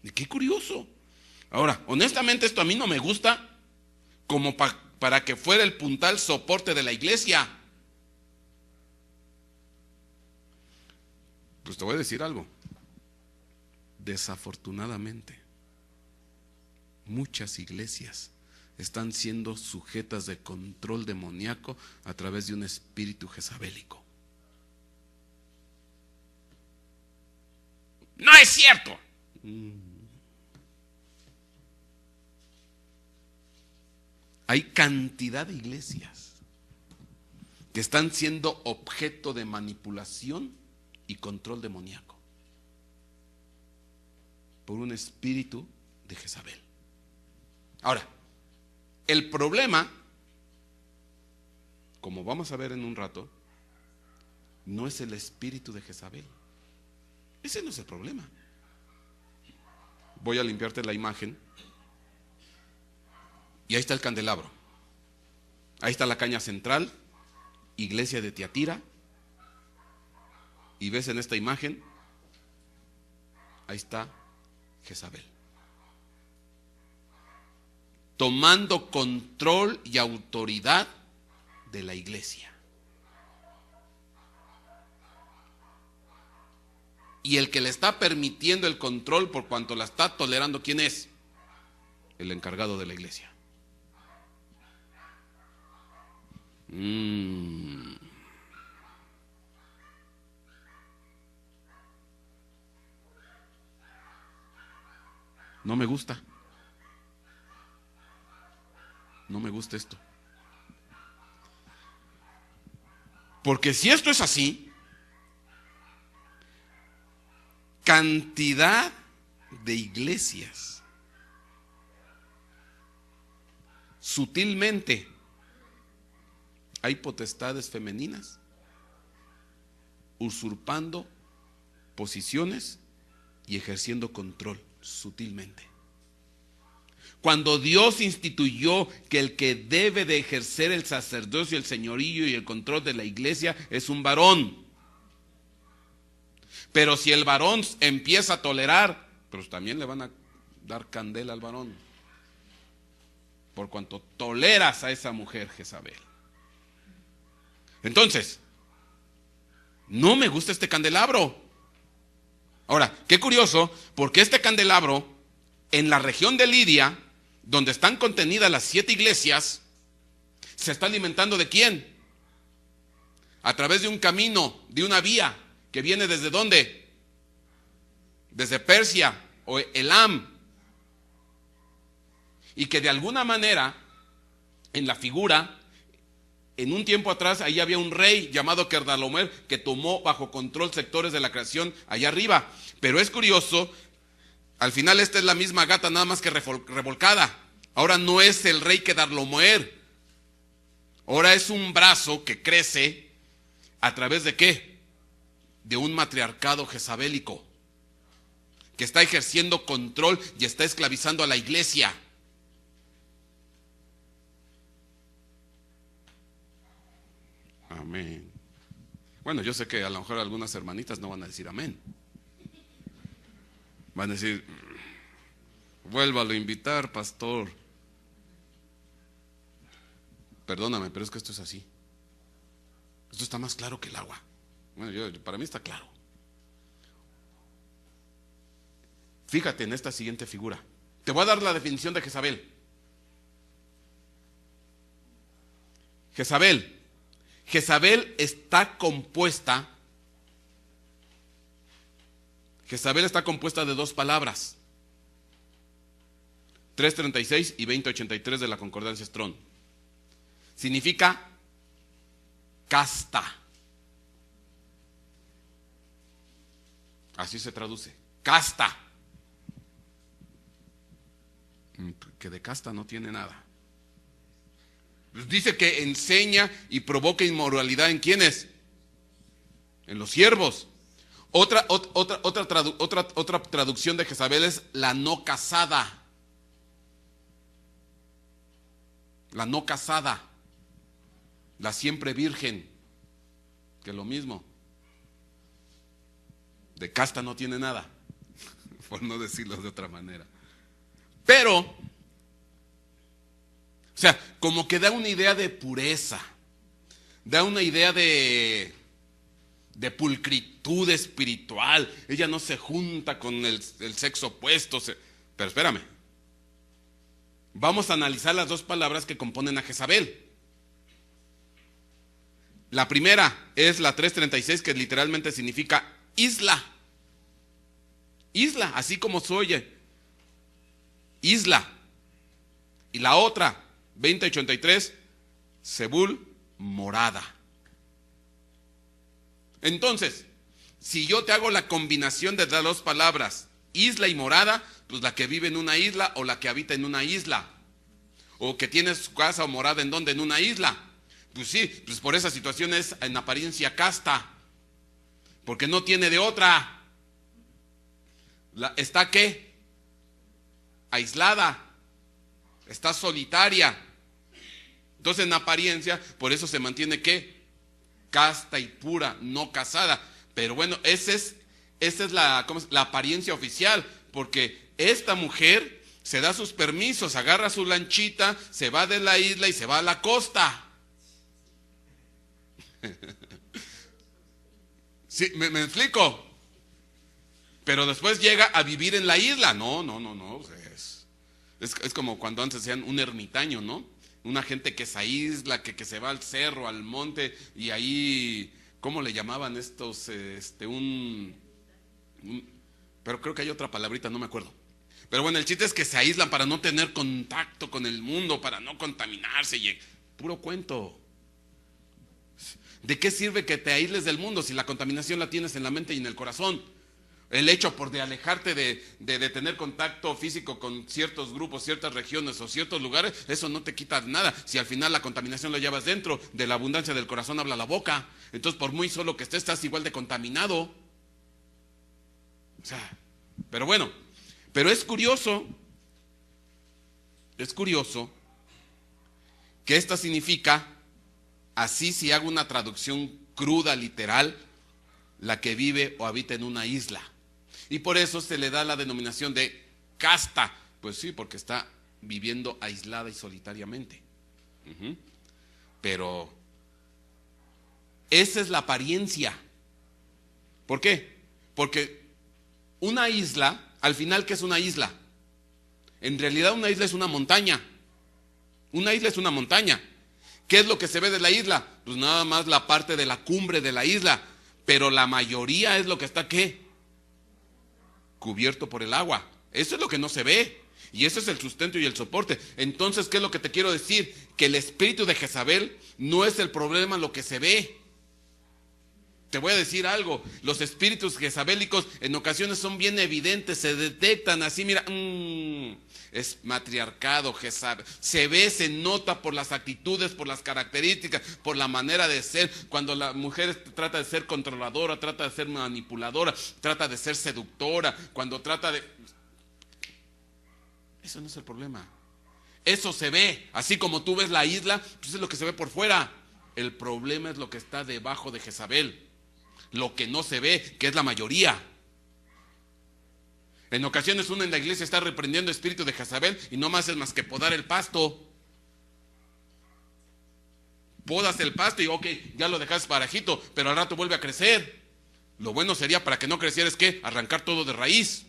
[SPEAKER 1] Y qué curioso. Ahora, honestamente esto a mí no me gusta como para que fuera el puntal soporte de la iglesia. Pues te voy a decir algo. Desafortunadamente, muchas iglesias están siendo sujetas de control demoníaco a través de un espíritu jezabélico. ¡No es cierto! Hay cantidad de iglesias que están siendo objeto de manipulación y control demoníaco por un espíritu de Jezabel. Ahora, el problema, como vamos a ver en un rato, no es el espíritu de Jezabel. Ese no es el problema. Voy a limpiarte la imagen. Y ahí está el candelabro. Ahí está la caña central, iglesia de Tiatira. Y ves en esta imagen, ahí está Jezabel, tomando control y autoridad de la iglesia. Y el que le está permitiendo el control por cuanto la está tolerando, ¿quién es? El encargado de la iglesia. No me gusta. No me gusta esto. Porque si esto es así, cantidad de iglesias sutilmente hay potestades femeninas usurpando posiciones y ejerciendo control sutilmente. Cuando Dios instituyó que el que debe de ejercer el sacerdocio, el señorío y el control de la iglesia es un varón. Pero si el varón empieza a tolerar, pues también le van a dar candela al varón. Por cuanto toleras a esa mujer Jezabel. Entonces, no me gusta este candelabro. Ahora, qué curioso, porque este candelabro, en la región de Lidia, donde están contenidas las 7 iglesias, se está alimentando ¿de quién? A través de un camino, de una vía, que viene ¿desde dónde? Desde Persia o Elam. Y que de alguna manera, en la figura, en un tiempo atrás, ahí había un rey llamado Kedorlaomer que tomó bajo control sectores de la creación allá arriba. Pero es curioso, al final esta es la misma gata, nada más que revolcada. Ahora no es el rey Kedorlaomer. Ahora es un brazo que crece a través de ¿qué? De un matriarcado jezabélico que está ejerciendo control y está esclavizando a la iglesia. Amén. Bueno, yo sé que a lo mejor algunas hermanitas no van a decir amén. Van a decir, vuélvalo a invitar, pastor. Perdóname, pero es que esto es así. Esto está más claro que el agua. Bueno, para mí está claro. Fíjate en esta siguiente figura. Te voy a dar la definición de Jezabel. Jezabel está compuesta de 2 palabras. 3:36 y 20:83 de la Concordancia Strong. Significa casta. Así se traduce, casta. que de casta no tiene nada. Pues dice que enseña y provoca inmoralidad, ¿en quiénes? En los siervos. Otra traducción de Jezabel es la no casada. La no casada. La siempre virgen. Que es lo mismo. De casta no tiene nada. Por no decirlo de otra manera. Pero, o sea, como que da una idea de pureza. Da una idea de pulcritud espiritual. Ella no se junta con el sexo opuesto. Pero espérame. Vamos a analizar las dos palabras que componen a Jezabel. La primera es la 336, que literalmente significa isla. Isla, así como se oye. Isla. Y la otra, 2083, Zebul, morada. Entonces, si yo te hago la combinación de las dos palabras, isla y morada, pues la que vive en una isla o la que habita en una isla. O que tiene su casa o morada en donde, en una isla. Pues sí, pues por esa situación es en apariencia casta. Porque no tiene de otra. ¿Está qué? Aislada. Está solitaria. Entonces en apariencia, por eso se mantiene ¿qué? Casta y pura, no casada. Pero bueno, esa es la apariencia oficial. Porque esta mujer se da sus permisos, agarra su lanchita, se va de la isla y se va a la costa. Sí, ¿me explico? Pero después llega a vivir en la isla. No. Es como cuando antes decían un ermitaño, ¿no? Una gente que se aísla, que se va al cerro, al monte, y ahí, ¿cómo le llamaban estos? Pero creo que hay otra palabrita, no me acuerdo. Pero bueno, el chiste es que se aíslan para no tener contacto con el mundo, para no contaminarse, y puro cuento. ¿De qué sirve que te aísles del mundo si la contaminación la tienes en la mente y en el corazón? El hecho de alejarte de tener contacto físico con ciertos grupos, ciertas regiones o ciertos lugares, eso no te quita nada. Si al final la contaminación la llevas dentro, de la abundancia del corazón habla la boca. Entonces por muy solo que estés, estás igual de contaminado. O sea, pero bueno, pero es curioso que esta significa, así si hago una traducción cruda, literal, la que vive o habita en una isla. Y por eso se le da la denominación de casta. Pues sí, porque está viviendo aislada y solitariamente. Pero esa es la apariencia. ¿Por qué? Porque una isla, al final, ¿qué es una isla? En realidad una isla es una montaña. Una isla es una montaña. ¿Qué es lo que se ve de la isla? Pues nada más la parte de la cumbre de la isla. Pero la mayoría es lo que está, ¿qué? Cubierto por el agua. Eso es lo que no se ve. Y ese es el sustento y el soporte. Entonces, ¿qué es lo que te quiero decir? Que el espíritu de Jezabel no es el problema lo que se ve. Te voy a decir algo. Los espíritus jezabélicos en ocasiones son bien evidentes, se detectan así, mira, es matriarcado, Jezabel. Se ve, se nota por las actitudes, por las características, por la manera de ser. Cuando la mujer trata de ser controladora, trata de ser manipuladora, trata de ser seductora, cuando trata de... Eso no es el problema. Eso se ve, así como tú ves la isla, pues es lo que se ve por fuera. El problema es lo que está debajo de Jezabel. Lo que no se ve, que es la mayoría. En ocasiones uno en la iglesia está reprendiendo espíritu de Jezabel y no más es más que podar el pasto. Podas el pasto y ok, ya lo dejas parejito, pero al rato vuelve a crecer. Lo bueno sería para que no creciera es que arrancar todo de raíz.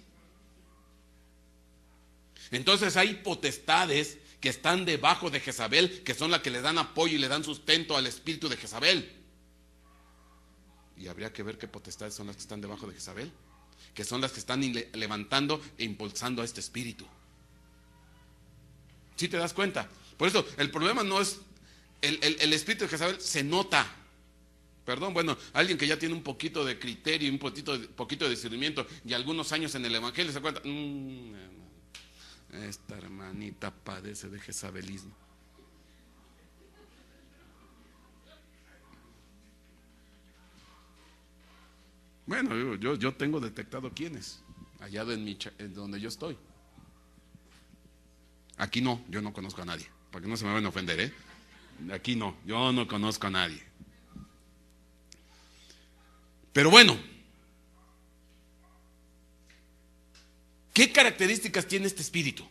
[SPEAKER 1] Entonces hay potestades que están debajo de Jezabel, que son las que le dan apoyo y le dan sustento al espíritu de Jezabel. Y habría que ver qué potestades son las que están debajo de Jezabel, que son las que están levantando e impulsando a este espíritu. ¿Sí te das cuenta? Por eso el problema no es el espíritu de Jezabel, se nota. Perdón, bueno, alguien que ya tiene un poquito de criterio y un poquito de discernimiento y algunos años en el evangelio se cuenta, esta hermana Anita padece de jezabelismo. Bueno, yo tengo detectado quiénes, allá en donde yo estoy. Aquí no, yo no conozco a nadie, para que no se me vayan a ofender, ¿eh? Aquí no, yo no conozco a nadie. Pero bueno, ¿qué características tiene este espíritu?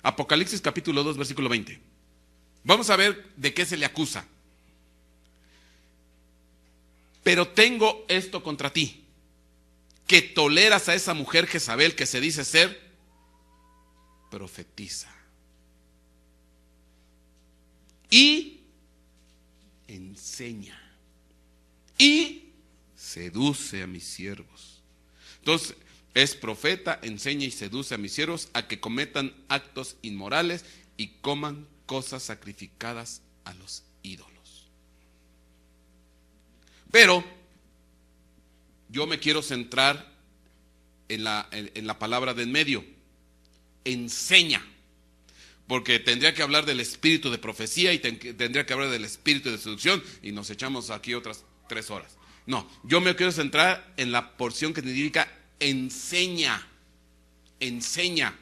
[SPEAKER 1] Apocalipsis capítulo 2, versículo 20. Vamos a ver de qué se le acusa. Pero tengo esto contra ti, que toleras a esa mujer Jezabel que se dice ser profetiza y enseña y seduce a mis siervos. Entonces, es profeta, enseña y seduce a mis siervos a que cometan actos inmorales y coman cosas sacrificadas a los ídolos. Pero yo me quiero centrar en la palabra de en medio. Enseña. Porque tendría que hablar del espíritu de profecía y tendría que hablar del espíritu de seducción y nos echamos aquí otras 3 horas. No, yo me quiero centrar en la porción que significa enseña. Enseña.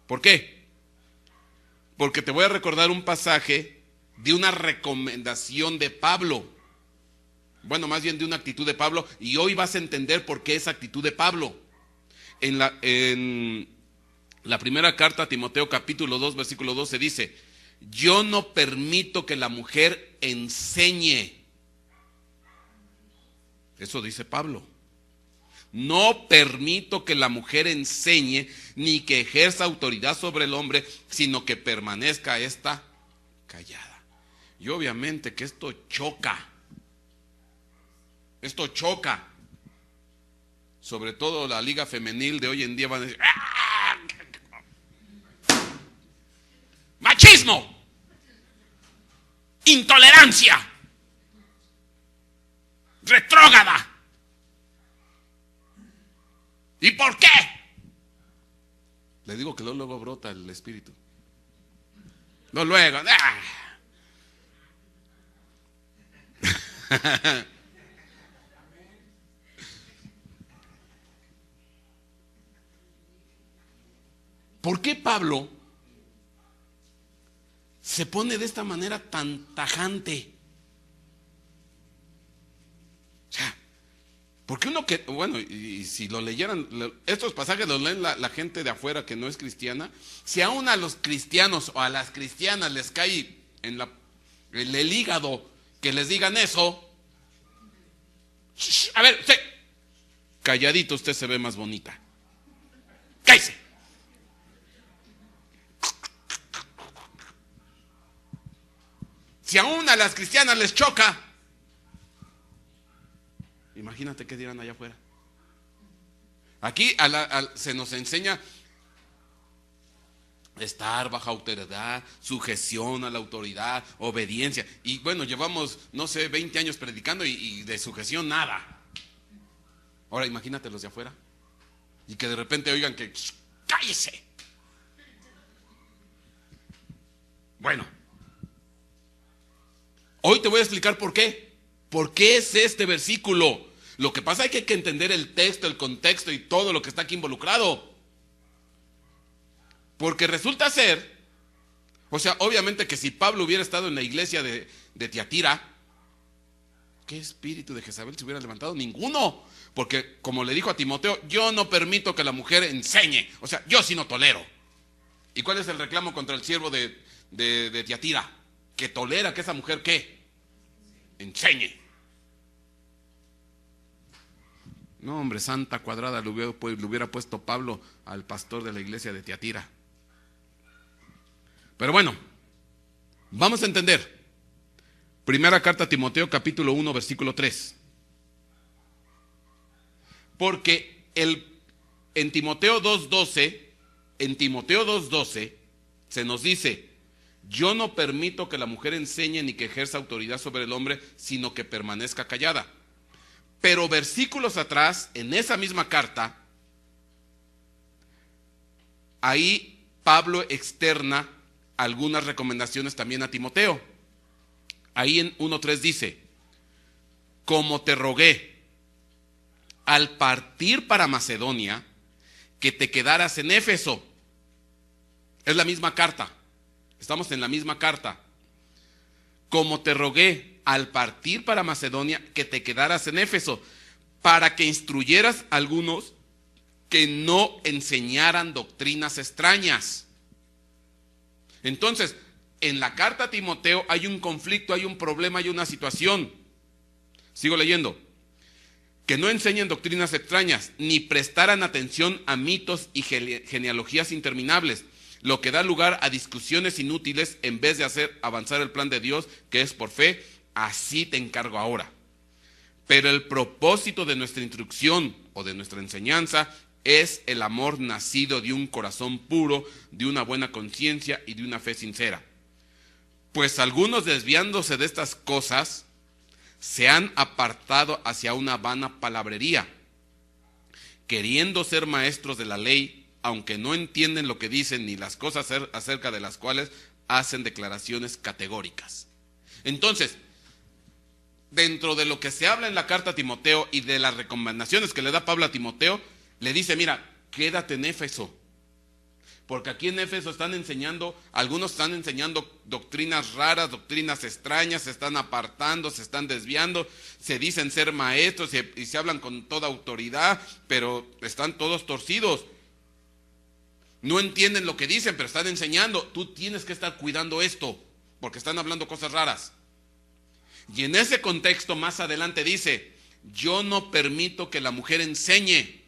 [SPEAKER 1] ¿Por qué? Porque te voy a recordar un pasaje de una recomendación de Pablo. Bueno, más bien de una actitud de Pablo, y hoy vas a entender por qué esa actitud de Pablo. En la primera carta a Timoteo capítulo 2 versículo 12 dice: yo no permito que la mujer enseñe. Eso dice Pablo. No permito que la mujer enseñe ni que ejerza autoridad sobre el hombre, sino que permanezca esta callada. Y obviamente que esto choca. Esto choca. Sobre todo la liga femenil de hoy en día van a decir: ¡ah! ¡Machismo! ¡Intolerancia! ¡Retrógrada! ¿Y por qué? Le digo que luego brota el espíritu. Luego. ¡Ah! ¿Por qué Pablo se pone de esta manera tan tajante? O sea, porque uno que, bueno, y si lo leyeran, estos pasajes los leen la gente de afuera que no es cristiana, si aún a los cristianos o a las cristianas les cae en el hígado que les digan eso, a ver, usted, calladito, usted se ve más bonita. Cállese. Si aún a las cristianas les choca, imagínate qué dirán allá afuera. Aquí se nos enseña estar bajo autoridad, sujeción a la autoridad, obediencia. Y bueno, llevamos, no sé, 20 años predicando y de sujeción nada. Ahora imagínate los de afuera. Y que de repente oigan que cállese. Bueno, hoy te voy a explicar por qué. ¿Por qué es este versículo? Lo que pasa es que hay que entender el texto, el contexto y todo lo que está aquí involucrado. Porque resulta ser, o sea, obviamente que si Pablo hubiera estado en la iglesia de Tiatira, ¿qué espíritu de Jezabel se hubiera levantado? Ninguno. Porque como le dijo a Timoteo, yo no permito que la mujer enseñe. O sea, yo sí no tolero. ¿Y cuál es el reclamo contra el siervo de Tiatira? Que tolera que esa mujer, ¿qué? Enseñe. No, hombre, santa cuadrada le hubiera puesto Pablo al pastor de la iglesia de Tiatira. Pero bueno, vamos a entender. Primera carta a Timoteo capítulo 1 versículo 3. Porque en Timoteo 2:12 se nos dice: yo no permito que la mujer enseñe ni que ejerza autoridad sobre el hombre, sino que permanezca callada. Pero versículos atrás, en esa misma carta, ahí Pablo externa algunas recomendaciones también a Timoteo. Ahí en 1:3 dice: como te rogué al partir para Macedonia, que te quedaras en Éfeso. Es la misma carta, estamos en la misma carta. Como te rogué al partir para Macedonia, que te quedaras en Éfeso, para que instruyeras a algunos que no enseñaran doctrinas extrañas. Entonces, en la carta a Timoteo hay un conflicto, hay un problema, hay una situación. Sigo leyendo. Que no enseñen doctrinas extrañas, ni prestaran atención a mitos y genealogías interminables, lo que da lugar a discusiones inútiles en vez de hacer avanzar el plan de Dios, que es por fe. Así te encargo ahora. Pero el propósito de nuestra instrucción o de nuestra enseñanza es el amor nacido de un corazón puro, de una buena conciencia y de una fe sincera. Pues algunos, desviándose de estas cosas, se han apartado hacia una vana palabrería, queriendo ser maestros de la ley, aunque no entienden lo que dicen ni las cosas acerca de las cuales hacen declaraciones categóricas. Entonces, dentro de lo que se habla en la carta a Timoteo y de las recomendaciones que le da Pablo a Timoteo, le dice: mira, quédate en Éfeso, porque aquí en Éfeso algunos están enseñando doctrinas raras, doctrinas extrañas, se están apartando, se están desviando, se dicen ser maestros y se hablan con toda autoridad, pero están todos torcidos. No entienden lo que dicen, pero están enseñando. Tú tienes que estar cuidando esto, porque están hablando cosas raras. Y en ese contexto más adelante dice: yo no permito que la mujer enseñe.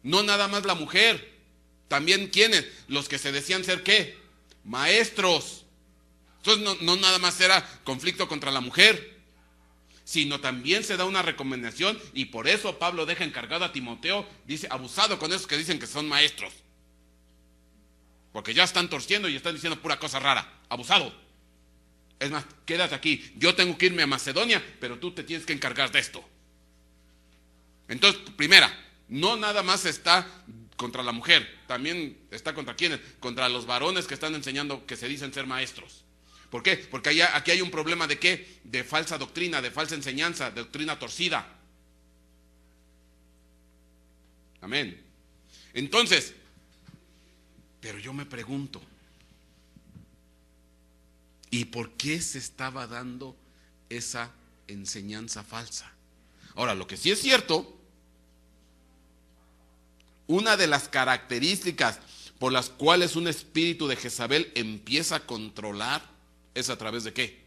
[SPEAKER 1] No nada más la mujer, también ¿quiénes? Los que se decían ser ¿qué? Maestros. Entonces no nada más era conflicto contra la mujer, sino también se da una recomendación, y por eso Pablo deja encargado a Timoteo, dice: abusado con esos que dicen que son maestros, porque ya están torciendo y están diciendo pura cosa rara. Abusado. Es más, quédate aquí, yo tengo que irme a Macedonia, pero tú te tienes que encargar de esto. Entonces, primera, no nada más está contra la mujer, también está contra ¿quiénes? Contra los varones que están enseñando, que se dicen ser maestros. ¿Por qué? Porque aquí hay un problema de ¿qué? De falsa doctrina, de falsa enseñanza, de doctrina torcida. Amén. Entonces, pero yo me pregunto, ¿y por qué se estaba dando esa enseñanza falsa? Ahora, lo que sí es cierto, una de las características por las cuales un espíritu de Jezabel empieza a controlar es a través de ¿qué?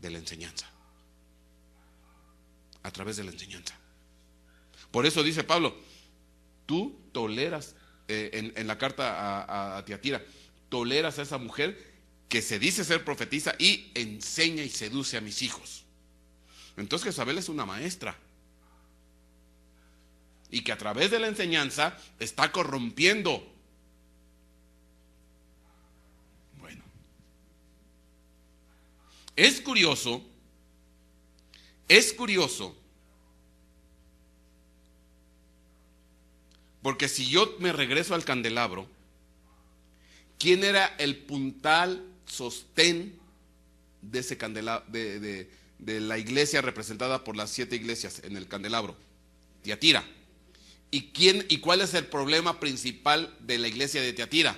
[SPEAKER 1] De la enseñanza. A través de la enseñanza. Por eso dice Pablo: tú toleras, en la carta a Tiatira, toleras a esa mujer que se dice ser profetisa y enseña y seduce a mis hijos. Entonces Jezabel es una maestra, y que a través de la enseñanza está corrompiendo. Bueno, es curioso, porque si yo me regreso al candelabro, ¿quién era el puntal sostén de ese candelabro, de la iglesia representada por las 7 iglesias en el candelabro? Tiatira. ¿Y cuál es el problema principal de la iglesia de Tiatira?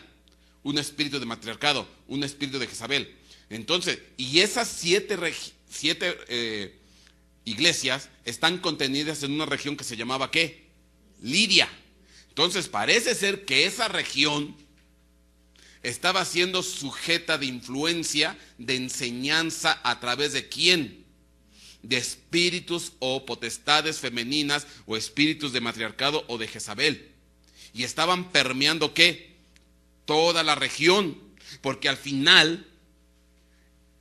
[SPEAKER 1] Un espíritu de matriarcado, un espíritu de Jezabel. Entonces, y esas 7 iglesias están contenidas en una región que se llamaba ¿qué? Lidia. Entonces parece ser que esa región estaba siendo sujeta de influencia, de enseñanza, a través de ¿quién? De espíritus o potestades femeninas, o espíritus de matriarcado o de Jezabel. Y estaban permeando ¿qué? Toda la región, porque al final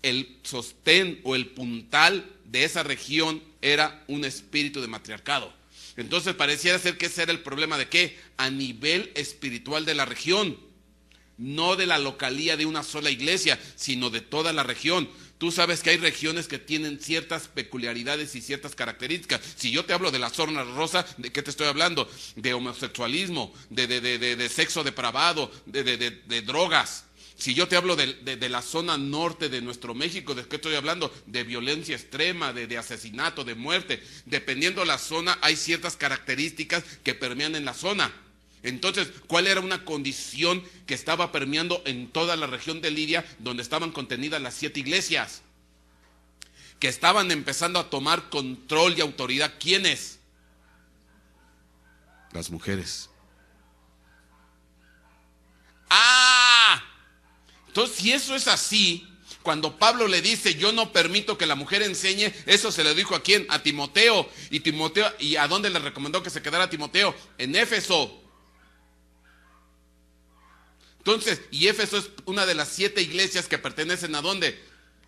[SPEAKER 1] el sostén o el puntal de esa región era un espíritu de matriarcado. Entonces pareciera ser que ese era el problema de ¿qué? A nivel espiritual de la región, no de la localía de una sola iglesia, sino de toda la región. Tú sabes que hay regiones que tienen ciertas peculiaridades y ciertas características. Si yo te hablo de la zona rosa, ¿de qué te estoy hablando? De homosexualismo, de sexo depravado, de drogas. Si yo te hablo de la zona norte de nuestro México, ¿de qué estoy hablando? De violencia extrema, de asesinato, de muerte. Dependiendo de la zona, hay ciertas características que permean en la zona. Entonces, ¿cuál era una condición que estaba permeando en toda la región de Lidia, donde estaban contenidas las 7 iglesias? Que estaban empezando a tomar control y autoridad. ¿Quiénes? Las mujeres. Entonces, si eso es así, cuando Pablo le dice, yo no permito que la mujer enseñe, eso se le dijo ¿a quién? A Timoteo. ¿Y a dónde le recomendó que se quedara Timoteo? En Éfeso. Entonces, y Éfeso es una de las 7 iglesias que pertenecen ¿a dónde?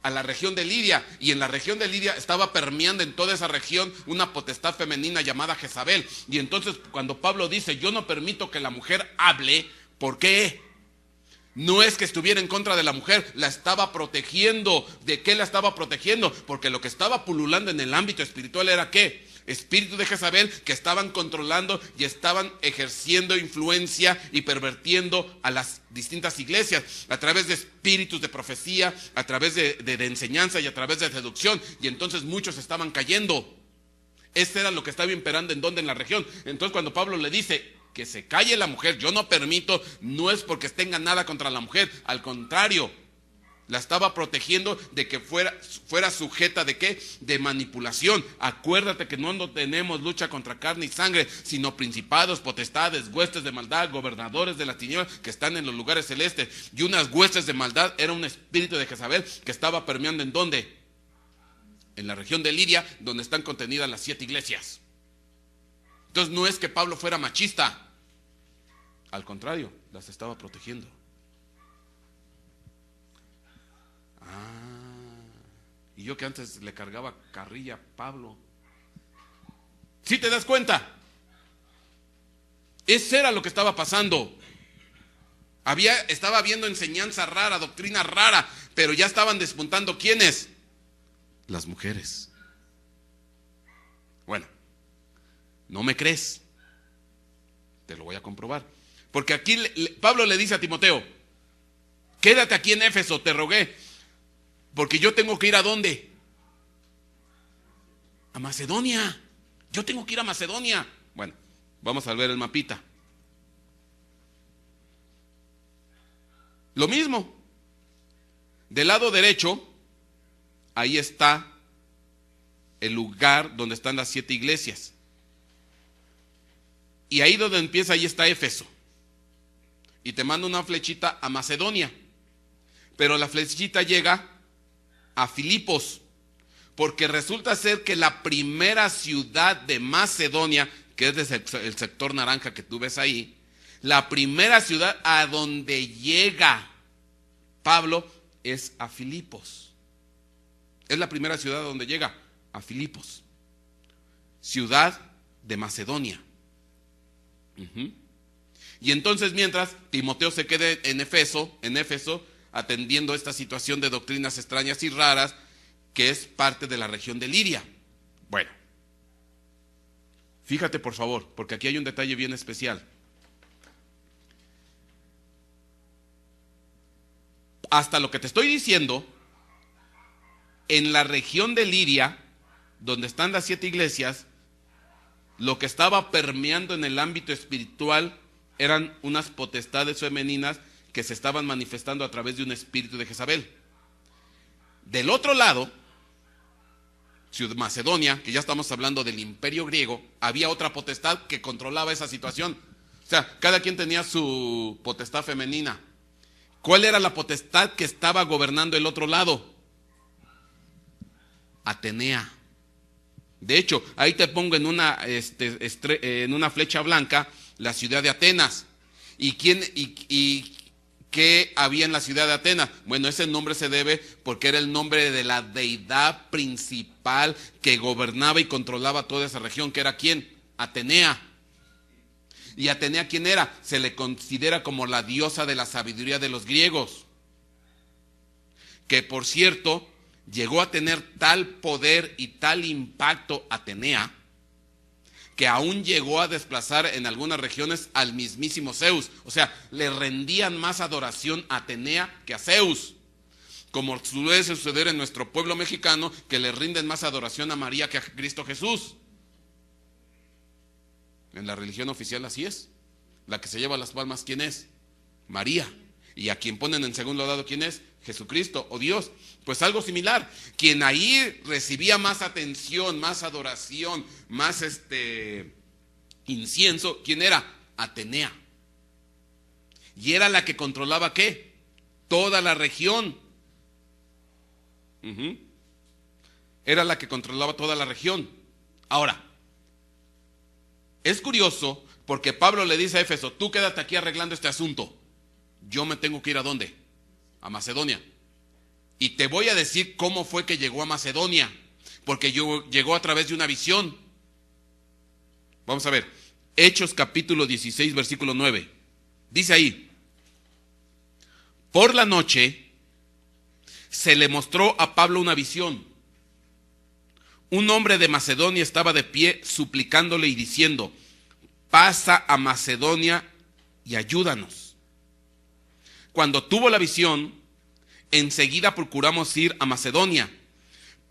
[SPEAKER 1] A la región de Lidia. Y en la región de Lidia estaba permeando en toda esa región una potestad femenina llamada Jezabel. Y entonces cuando Pablo dice, yo no permito que la mujer hable, ¿por qué? No es que estuviera en contra de la mujer, la estaba protegiendo. ¿De qué la estaba protegiendo? Porque lo que estaba pululando en el ámbito espiritual era ¿qué? Espíritus de Jezabel que estaban controlando y estaban ejerciendo influencia y pervirtiendo a las distintas iglesias a través de espíritus de profecía, a través de enseñanza y a través de seducción. Y entonces muchos estaban cayendo. Ese era lo que estaba imperando en la región. Entonces cuando Pablo le dice que se calle la mujer, yo no permito, no es porque tenga nada contra la mujer, al contrario, la estaba protegiendo de que fuera sujeta ¿de qué? De manipulación. Acuérdate que no tenemos lucha contra carne y sangre, sino principados, potestades, huestes de maldad, gobernadores de las tinieblas que están en los lugares celestes. Y unas huestes de maldad era un espíritu de Jezabel que estaba permeando ¿en dónde? En la región de Lidia, donde están contenidas las 7 iglesias. Entonces no es que Pablo fuera machista, al contrario, las estaba protegiendo. Y yo que antes le cargaba carrilla a Pablo. ¿Sí te das cuenta? Eso era lo que estaba pasando. Estaba habiendo enseñanza rara, doctrina rara, pero ya estaban despuntando ¿quiénes? Las mujeres. Bueno, ¿no me crees? Te lo voy a comprobar. Porque aquí Pablo le dice a Timoteo, quédate aquí en Éfeso, te rogué. Porque yo tengo que ir ¿a dónde? A Macedonia. Yo tengo que ir a Macedonia. Bueno, vamos a ver el mapita. Lo mismo. Del lado derecho, ahí está el lugar donde están las 7 iglesias. Y ahí donde empieza, ahí está Éfeso. Y te mando una flechita a Macedonia. Pero la flechita llega a Filipos, porque resulta ser que la primera ciudad de Macedonia, que es el sector naranja que tú ves ahí, la primera ciudad a donde llega Pablo es a Filipos. Es la primera ciudad a donde llega, a Filipos, ciudad de Macedonia. Y entonces mientras Timoteo se quede en Éfeso, atendiendo esta situación de doctrinas extrañas y raras, que es parte de la región de Lidia. Bueno, fíjate por favor, porque aquí hay un detalle bien especial. Hasta lo que te estoy diciendo, en la región de Lidia, donde están las 7 iglesias, lo que estaba permeando en el ámbito espiritual eran unas potestades femeninas que se estaban manifestando a través de un espíritu de Jezabel. Del otro lado, Macedonia, que ya estamos hablando del imperio griego, había otra potestad que controlaba esa situación. O sea, cada quien tenía su potestad femenina. ¿Cuál era la potestad que estaba gobernando el otro lado? Atenea. De hecho, ahí te pongo en una flecha blanca la ciudad de Atenas. ¿Y qué había en la ciudad de Atenas? Bueno, ese nombre se debe porque era el nombre de la deidad principal que gobernaba y controlaba toda esa región, que era ¿quién? Atenea. ¿Y Atenea quién era? Se le considera como la diosa de la sabiduría de los griegos. Que por cierto, llegó a tener tal poder y tal impacto Atenea, que aún llegó a desplazar en algunas regiones al mismísimo Zeus. O sea, le rendían más adoración a Atenea que a Zeus. Como suele suceder en nuestro pueblo mexicano, que le rinden más adoración a María que a Cristo Jesús. En la religión oficial así es. La que se lleva las palmas, ¿quién es? María. Y a quien ponen en segundo lado, ¿quién es? Jesucristo o Dios. Pues algo similar. Quien ahí recibía más atención, más adoración, más incienso, ¿quién era? Atenea. Y era la que controlaba ¿qué? Toda la región. Era la que controlaba toda la región. Ahora, es curioso porque Pablo le dice a Éfeso: tú quédate aquí arreglando este asunto. Yo me tengo que ir ¿a dónde? A Macedonia. Y te voy a decir cómo fue que llegó a Macedonia, porque llegó a través de una visión. Vamos a ver, Hechos capítulo 16, versículo 9. Dice ahí: por la noche se le mostró a Pablo una visión. Un hombre de Macedonia estaba de pie suplicándole y diciendo: pasa a Macedonia y ayúdanos. Cuando tuvo la visión, enseguida procuramos ir a Macedonia,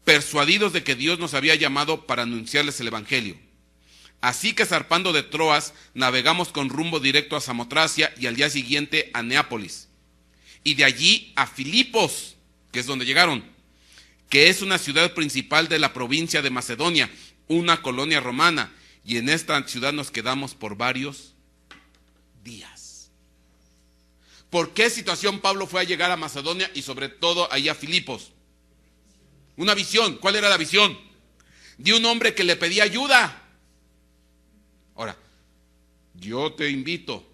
[SPEAKER 1] persuadidos de que Dios nos había llamado para anunciarles el evangelio. Así que zarpando de Troas, navegamos con rumbo directo a Samotracia y al día siguiente a Neápolis. Y de allí a Filipos, que es donde llegaron, que es una ciudad principal de la provincia de Macedonia, una colonia romana. Y en esta ciudad nos quedamos por varios días. ¿Por qué situación Pablo fue a llegar a Macedonia y sobre todo ahí a Filipos? Una visión. ¿Cuál era la visión? De un hombre que le pedía ayuda. Ahora, yo te invito,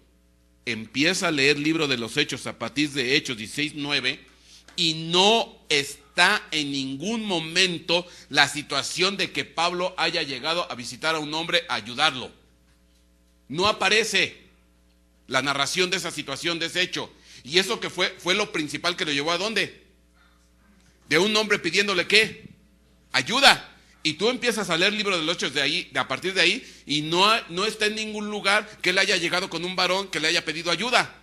[SPEAKER 1] empieza a leer el libro de los Hechos a partir de Hechos 16:9 y no está en ningún momento la situación de que Pablo haya llegado a visitar a un hombre a ayudarlo. No aparece la narración de esa situación, de ese hecho. Y eso que fue lo principal que lo llevó ¿a dónde? De un hombre pidiéndole ¿qué? Ayuda. Y tú empiezas a leer el libro de los Hechos a partir de ahí, y no está en ningún lugar que él haya llegado con un varón que le haya pedido ayuda.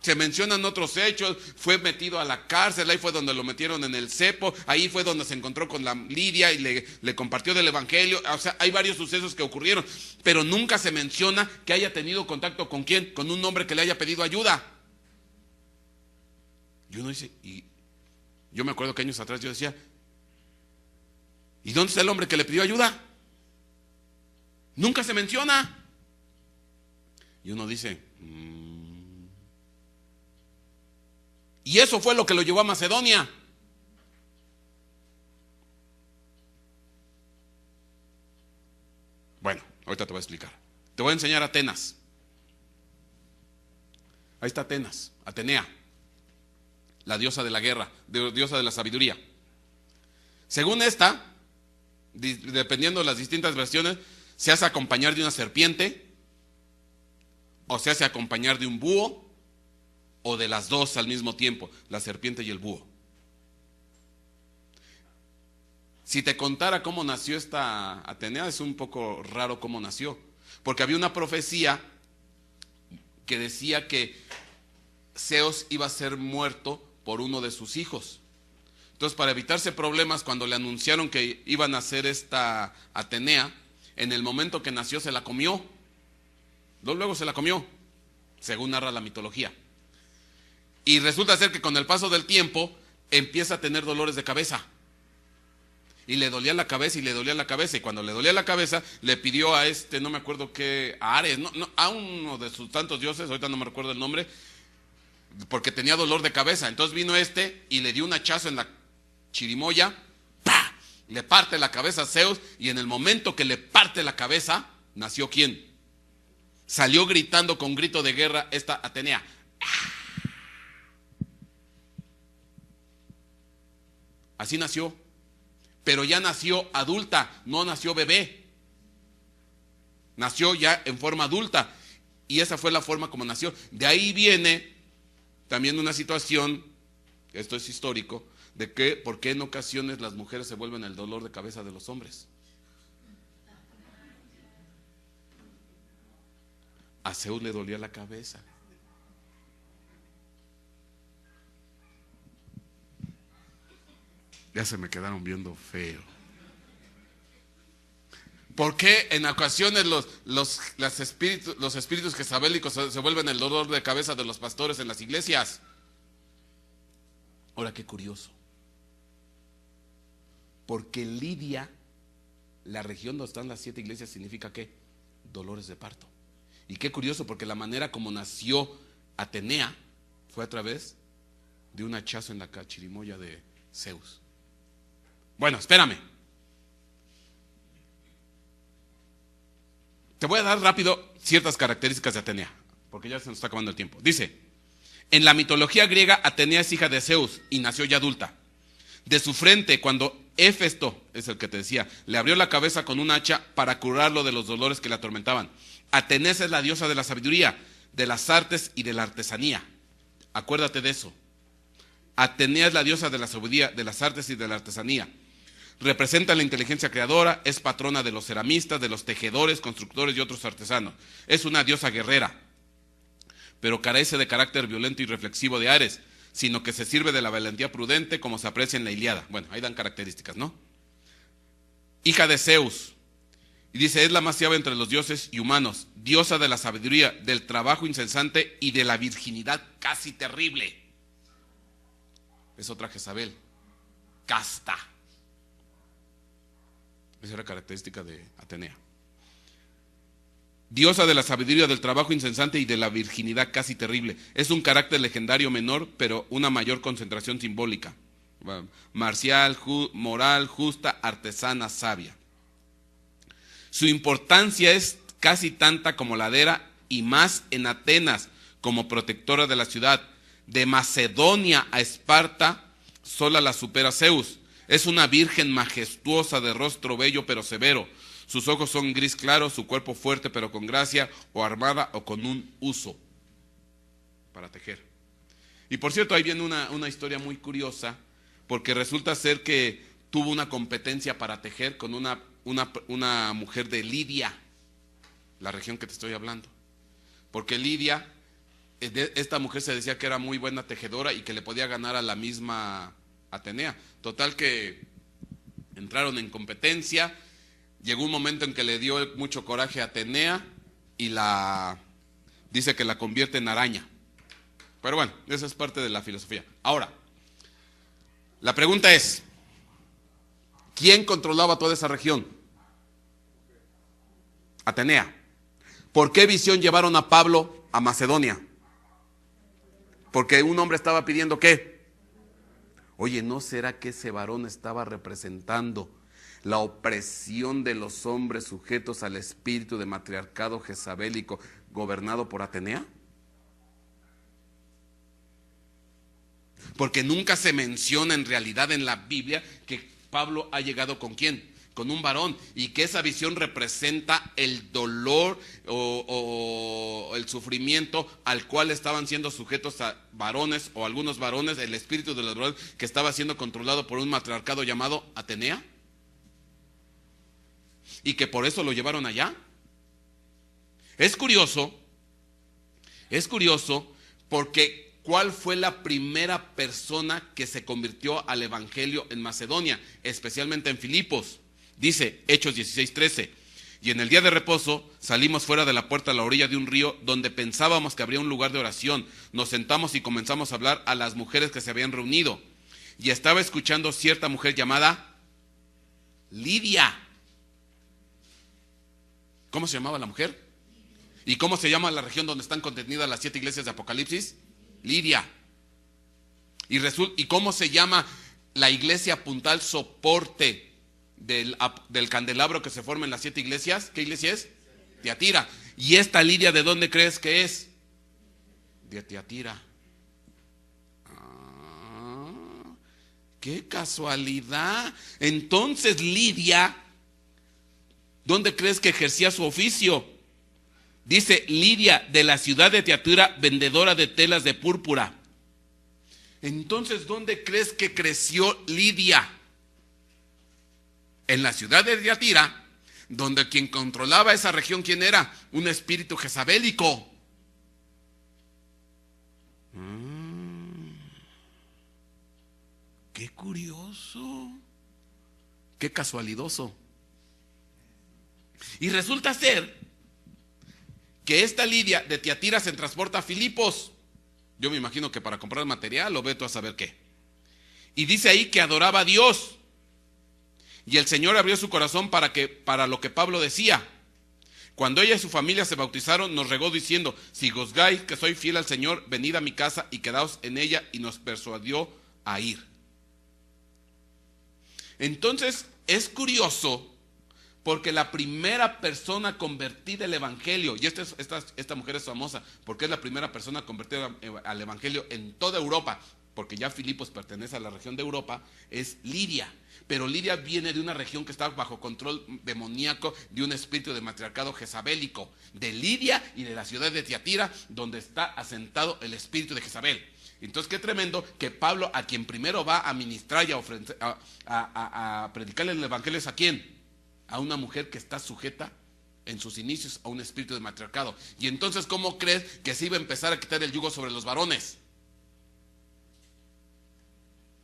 [SPEAKER 1] Se mencionan otros hechos, fue metido a la cárcel, ahí fue donde lo metieron en el cepo, ahí fue donde se encontró con la Lidia y le compartió del evangelio. O sea, hay varios sucesos que ocurrieron, pero nunca se menciona que haya tenido contacto con quién, con un hombre que le haya pedido ayuda. Y uno dice, y yo me acuerdo que años atrás yo decía, ¿y dónde está el hombre que le pidió ayuda? Nunca se menciona. Y uno dice, y eso fue lo que lo llevó a Macedonia. Bueno, ahorita te voy a explicar. Te voy a enseñar Atenas. Ahí está Atenas, Atenea, la diosa de la guerra, diosa de la sabiduría. Según esta, dependiendo de las distintas versiones, se hace acompañar de una serpiente, o se hace acompañar de un búho, o de las dos al mismo tiempo, la serpiente y el búho. Si te contara cómo nació esta Atenea, es un poco raro cómo nació, porque había una profecía que decía que Zeus iba a ser muerto por uno de sus hijos. Entonces, para evitarse problemas, cuando le anunciaron que iba a nacer esta Atenea, en el momento que nació se la comió. Luego se la comió, según narra la mitología. Y resulta ser que con el paso del tiempo empieza a tener dolores de cabeza. Y le dolía la cabeza y le dolía la cabeza. Y cuando le dolía la cabeza, le pidió a no me acuerdo qué, a Ares, a uno de sus tantos dioses, ahorita no me recuerdo el nombre, porque tenía dolor de cabeza. Entonces vino y le dio un hachazo en la chirimoya, ¡pah! Le parte la cabeza a Zeus, y en el momento que le parte la cabeza, nació ¿quién? Salió gritando con grito de guerra esta Atenea. Así nació, pero ya nació adulta, no nació bebé. Nació ya en forma adulta, y esa fue la forma como nació. De ahí viene también una situación, esto es histórico, por qué en ocasiones las mujeres se vuelven el dolor de cabeza de los hombres. A Zeus le dolía la cabeza. Ya se me quedaron viendo feo. ¿Por qué en ocasiones los espíritus jezabélicos se vuelven el dolor de cabeza de los pastores en las iglesias? Ahora, qué curioso. Porque Lidia, la región donde están las 7 iglesias, significa ¿qué? Dolores de parto. Y qué curioso, porque la manera como nació Atenea fue a través de un hachazo en la cachirimoya de Zeus. Bueno, espérame. Te voy a dar rápido ciertas características de Atenea, porque ya se nos está acabando el tiempo. Dice, en la mitología griega, Atenea es hija de Zeus y nació ya adulta. De su frente, cuando Hefesto, es el que te decía, le abrió la cabeza con un hacha para curarlo de los dolores que le atormentaban. Atenea es la diosa de la sabiduría, de las artes y de la artesanía. Acuérdate de eso. Atenea es la diosa de la sabiduría, de las artes y de la artesanía. Representa la inteligencia creadora, es patrona de los ceramistas, de los tejedores, constructores y otros artesanos. Es una diosa guerrera, pero carece de carácter violento y reflexivo de Ares, sino que se sirve de la valentía prudente como se aprecia en la Ilíada. Bueno, ahí dan características, ¿no? Hija de Zeus. Y dice, es la más sabia entre los dioses y humanos, diosa de la sabiduría, del trabajo incesante y de la virginidad casi terrible. Es otra Jezabel, casta. Esa era característica de Atenea. Diosa de la sabiduría, del trabajo incesante y de la virginidad casi terrible. Es un carácter legendario menor, pero una mayor concentración simbólica. Marcial, moral, justa, artesana, sabia. Su importancia es casi tanta como la de Hera y más en Atenas como protectora de la ciudad. De Macedonia a Esparta, sola la supera Zeus. Es una virgen majestuosa de rostro bello pero severo. Sus ojos son gris claro, su cuerpo fuerte pero con gracia, o armada o con un uso para tejer. Y por cierto, ahí viene una historia muy curiosa, porque resulta ser que tuvo una competencia para tejer con una mujer de Lidia, la región que te estoy hablando. Porque Lidia, esta mujer se decía que era muy buena tejedora y que le podía ganar a la misma Atenea. Total que entraron en competencia. Llegó un momento en que le dio mucho coraje a Atenea y dice que la convierte en araña. Pero bueno, esa es parte de la filosofía. Ahora, la pregunta es, ¿quién controlaba toda esa región? Atenea. ¿Por qué visión llevaron a Pablo a Macedonia? Porque un hombre estaba pidiendo ¿qué? Oye, ¿no será que ese varón estaba representando la opresión de los hombres sujetos al espíritu de matriarcado jezabélico gobernado por Atenea? Porque nunca se menciona en realidad en la Biblia que Pablo ha llegado ¿con quién? Con un varón, y que esa visión representa el dolor o el sufrimiento al cual estaban siendo sujetos a varones o algunos varones, el espíritu de los varones que estaba siendo controlado por un matriarcado llamado Atenea, y que por eso lo llevaron allá. Es curioso porque ¿cuál fue la primera persona que se convirtió al evangelio en Macedonia, especialmente en Filipos? Dice Hechos 16:13, y en el día de reposo salimos fuera de la puerta a la orilla de un río donde pensábamos que habría un lugar de oración. Nos sentamos y comenzamos a hablar a las mujeres que se habían reunido. Y estaba escuchando cierta mujer llamada Lidia. ¿Cómo se llamaba la mujer? ¿Y cómo se llama la región donde están contenidas las 7 iglesias de Apocalipsis? Lidia. ¿Y cómo se llama la iglesia puntal soporte del candelabro que se forma en las 7 iglesias? ¿Qué iglesia es? Tiatira. ¿Y esta Lidia de dónde crees que es? De Tiatira. ¡Qué casualidad! Entonces Lidia, ¿dónde crees que ejercía su oficio? Dice Lidia, de la ciudad de Tiatira, vendedora de telas de púrpura. Entonces, ¿dónde crees que creció Lidia? En la ciudad de Tiatira, donde quien controlaba esa región, ¿quién era? Un espíritu jezabélico. Qué curioso, qué casualidoso. Y resulta ser que esta Lidia de Tiatira se transporta a Filipos. Yo me imagino que para comprar material o veto a saber qué. Y dice ahí que adoraba a Dios. Y el Señor abrió su corazón para lo que Pablo decía. Cuando ella y su familia se bautizaron, nos regó diciendo: si juzgáis que soy fiel al Señor, venid a mi casa y quedaos en ella. Y nos persuadió a ir. Entonces es curioso, porque la primera persona convertida al evangelio, y esta mujer es famosa porque es la primera persona convertida al evangelio en toda Europa, porque ya Filipos pertenece a la región de Europa, es Lidia. Pero Lidia viene de una región que está bajo control demoníaco de un espíritu de matriarcado jezabélico, de Lidia y de la ciudad de Tiatira, donde está asentado el espíritu de Jezabel. Entonces, qué tremendo que Pablo, a quien primero va a ministrar y a predicarle el evangelio, ¿es a quién? A una mujer que está sujeta en sus inicios a un espíritu de matriarcado. Y entonces, ¿cómo crees que se iba a empezar a quitar el yugo sobre los varones?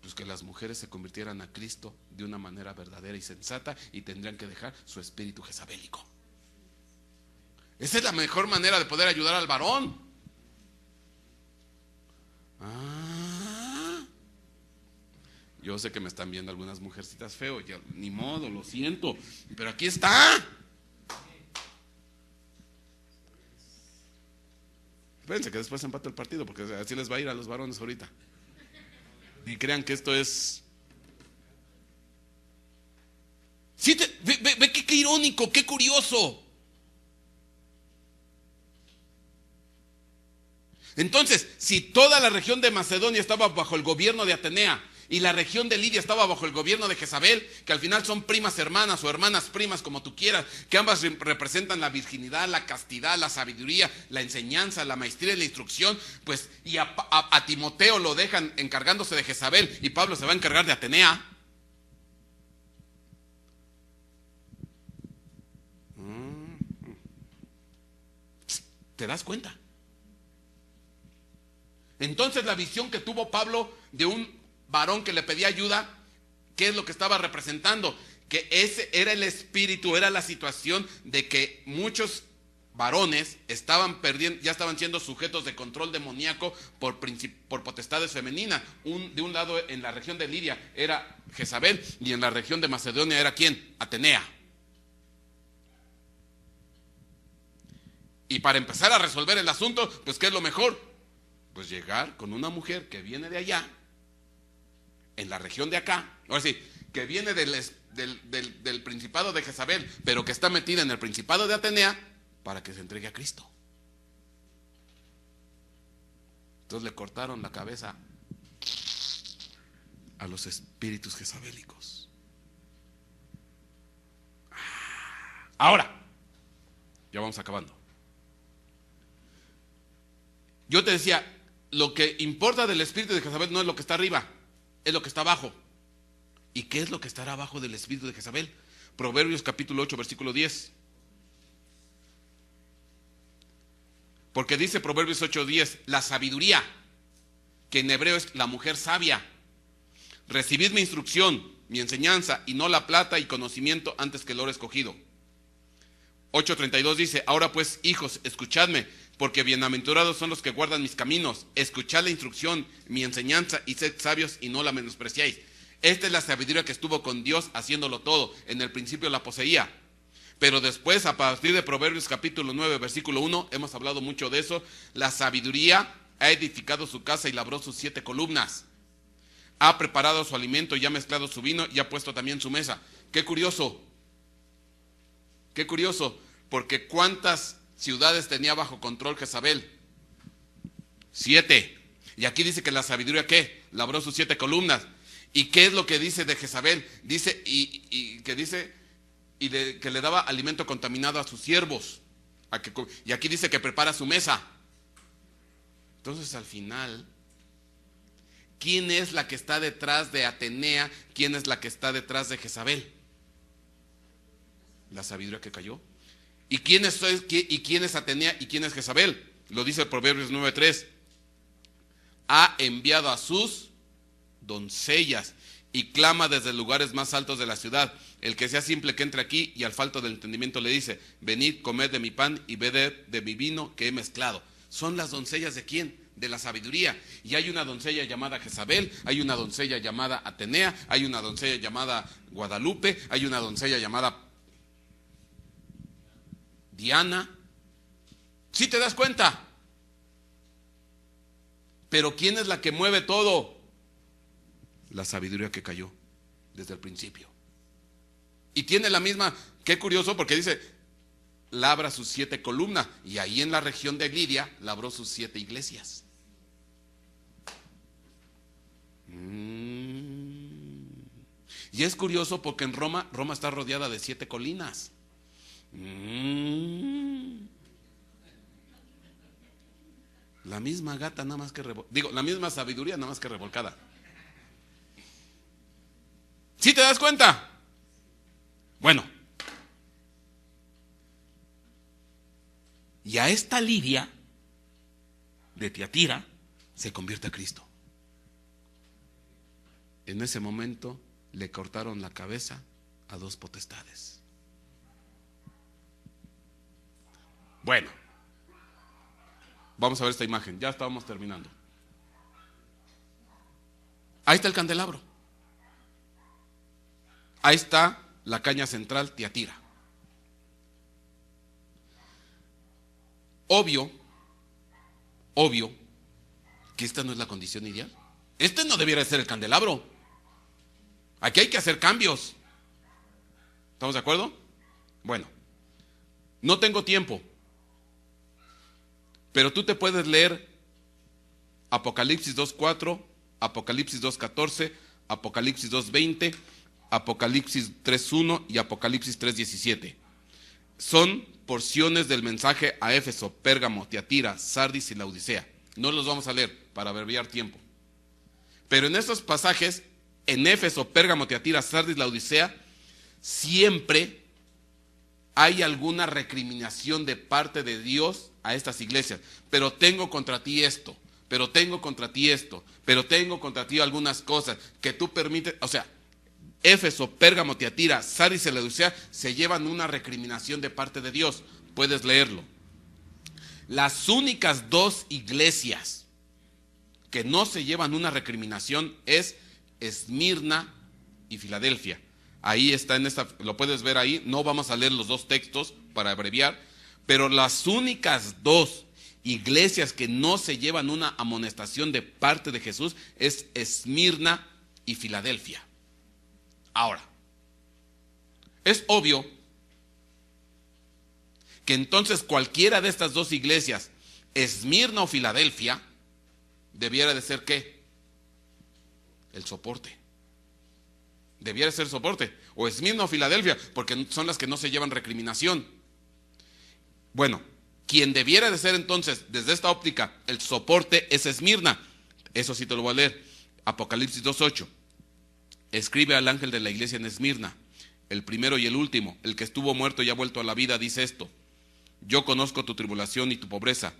[SPEAKER 1] Pues que las mujeres se convirtieran a Cristo de una manera verdadera y sensata, y tendrían que dejar su espíritu jezabélico. Esa es la mejor manera de poder ayudar al varón. Yo sé que me están viendo algunas mujercitas feo, ya, ni modo, lo siento, pero aquí está. Espérense que después empate el partido, porque así les va a ir a los varones ahorita. Y crean que esto es... Sí, ve qué irónico, qué curioso. Entonces, si toda la región de Macedonia estaba bajo el gobierno de Atenea y la región de Lidia estaba bajo el gobierno de Jezabel, que al final son primas hermanas o hermanas primas, como tú quieras, que ambas representan la virginidad, la castidad, la sabiduría, la enseñanza, la maestría y la instrucción, pues, y a Timoteo lo dejan encargándose de Jezabel y Pablo se va a encargar de Atenea. ¿Te das cuenta? Entonces la visión que tuvo Pablo de un varón que le pedía ayuda, ¿qué es lo que estaba representando? Que ese era el espíritu, era la situación de que muchos varones estaban perdiendo, ya estaban siendo sujetos de control demoníaco por potestades femeninas. De un lado en la región de Lidia era Jezabel y en la región de Macedonia era ¿quién? Atenea. Y para empezar a resolver el asunto, pues ¿qué es lo mejor? Pues llegar con una mujer que viene de allá, en la región de acá, ahora sí, que viene del principado de Jezabel, pero que está metida en el principado de Atenea, para que se entregue a Cristo. Entonces le cortaron la cabeza a los espíritus jezabélicos. Ahora, ya vamos acabando. Yo te decía, lo que importa del espíritu de Jezabel no es lo que está arriba, es lo que está abajo. ¿Y qué es lo que estará abajo del espíritu de Jezabel? Proverbios capítulo 8, versículo 10. Porque dice Proverbios 8:10, la sabiduría, que en hebreo es la mujer sabia. Recibid mi instrucción, mi enseñanza, y no la plata y conocimiento antes que el oro escogido. 8:32 dice, ahora pues, hijos, escuchadme, porque bienaventurados son los que guardan mis caminos. Escuchad la instrucción, mi enseñanza, y sed sabios y no la menospreciáis. Esta es la sabiduría que estuvo con Dios haciéndolo todo. En el principio la poseía. Pero después, a partir de Proverbios capítulo 9, versículo 1, hemos hablado mucho de eso. La sabiduría ha edificado su casa y labró sus 7 columnas. Ha preparado su alimento y ha mezclado su vino y ha puesto también su mesa. Qué curioso. Qué curioso, porque ¿cuántas ciudades tenía bajo control Jezabel? 7. Y aquí dice que la sabiduría, ¿qué? Labró sus 7 columnas. ¿Y qué es lo que dice de Jezabel? Dice, que le daba alimento contaminado a sus siervos. Y aquí dice que prepara su mesa. Entonces al final, ¿quién es la que está detrás de Atenea? ¿Quién es la que está detrás de Jezabel? La sabiduría que cayó. ¿Y quién es Atenea y quién es Jezabel? Lo dice Proverbios 9:3. Ha enviado a sus doncellas y clama desde lugares más altos de la ciudad. El que sea simple que entre aquí, y al falto del entendimiento le dice: venid, comed de mi pan y bebed de mi vino que he mezclado. ¿Son las doncellas de quién? De la sabiduría. Y hay una doncella llamada Jezabel, hay una doncella llamada Atenea, hay una doncella llamada Guadalupe, hay una doncella llamada Diana. ¿Sí te das cuenta? Pero ¿quién es la que mueve todo? La sabiduría que cayó desde el principio. Y tiene la misma, qué curioso, porque dice, labra sus 7 columnas. Y ahí en la región de Lidia labró sus 7 iglesias. Y es curioso porque en Roma está rodeada de 7 colinas. La misma gata nada más que la misma sabiduría nada más que revolcada. ¿Sí te das cuenta? Bueno. Y a esta Lidia de Tiatira se convierte a Cristo. En ese momento le cortaron la cabeza a 2 potestades. Bueno, vamos a ver esta imagen. Ya estábamos terminando. Ahí está el candelabro. Ahí está la caña central, Tiatira. Obvio que esta no es la condición ideal. Este no debiera ser el candelabro. Aquí hay que hacer cambios. ¿Estamos de acuerdo? Bueno, no tengo tiempo, pero tú te puedes leer Apocalipsis 2:4, Apocalipsis 2:14, Apocalipsis 2:20, Apocalipsis 3:1 y Apocalipsis 3:17. Son porciones del mensaje a Éfeso, Pérgamo, Tiatira, Sardis y Laodicea. No los vamos a leer para abreviar tiempo. Pero en estos pasajes, en Éfeso, Pérgamo, Tiatira, Sardis, Laodicea, siempre hay alguna recriminación de parte de Dios a estas iglesias. Pero tengo contra ti esto, pero tengo contra ti esto, pero tengo contra ti algunas cosas que tú permites. O sea, Éfeso, Pérgamo, Tiatira, Sardis y Laodicea se llevan una recriminación de parte de Dios. Puedes leerlo. Las únicas 2 iglesias que no se llevan una recriminación es Esmirna y Filadelfia. Ahí está lo puedes ver ahí. No vamos a leer los 2 textos para abreviar, pero las únicas 2 iglesias que no se llevan una amonestación de parte de Jesús es Esmirna y Filadelfia. Ahora, es obvio que entonces cualquiera de estas 2 iglesias, Esmirna o Filadelfia, debiera de ser ¿qué? El soporte. Debiera ser soporte. O Esmirna o Filadelfia, porque son las que no se llevan recriminación. Bueno, quien debiera de ser entonces, desde esta óptica, el soporte es Esmirna. Eso sí te lo voy a leer. Apocalipsis 2:8. Escribe al ángel de la iglesia en Esmirna, el primero y el último, el que estuvo muerto y ha vuelto a la vida, dice esto: yo conozco tu tribulación y tu pobreza,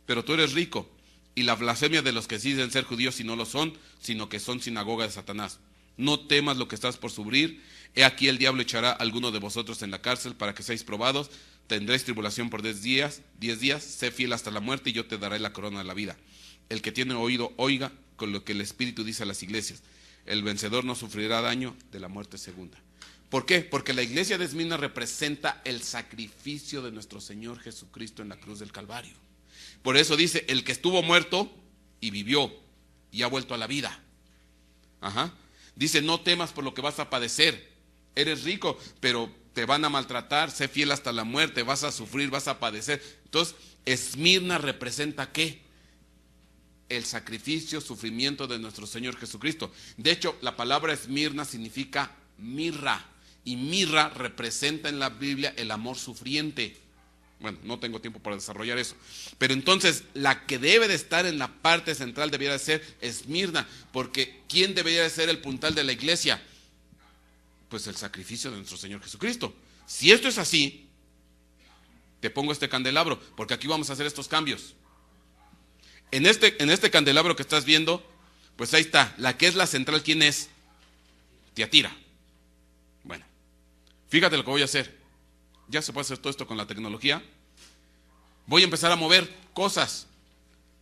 [SPEAKER 1] pero tú eres rico, y la blasfemia de los que dicen ser judíos y no lo son, sino que son sinagoga de Satanás. No temas lo que estás por sufrir. He aquí el diablo echará a alguno de vosotros en la cárcel para que seáis probados. Tendréis tribulación por 10 días. Sé fiel hasta la muerte y yo te daré la corona de la vida. El que tiene oído, oiga con lo que el Espíritu dice a las iglesias. El vencedor no sufrirá daño de la muerte segunda. ¿Por qué? Porque la iglesia de Esmirna representa el sacrificio de nuestro Señor Jesucristo en la cruz del Calvario. Por eso dice, el que estuvo muerto y vivió y ha vuelto a la vida. Dice, no temas por lo que vas a padecer. Eres rico, pero te van a maltratar. Sé fiel hasta la muerte, vas a sufrir, vas a padecer. Entonces, Esmirna representa ¿qué? El sacrificio, sufrimiento de nuestro Señor Jesucristo. De hecho, la palabra Esmirna significa mirra, y mirra representa en la Biblia el amor sufriente. Bueno, no tengo tiempo para desarrollar eso. Pero entonces, la que debe de estar en la parte central debería de ser Esmirna, porque ¿quién debería de ser el puntal de la iglesia? Pues el sacrificio de nuestro Señor Jesucristo. Si esto es así, te pongo este candelabro, porque aquí vamos a hacer estos cambios. En este candelabro que estás viendo, pues ahí está, la que es la central, ¿quién es? Tiatira. Bueno, fíjate lo que voy a hacer. Ya se puede hacer todo esto con la tecnología. Voy a empezar a mover cosas.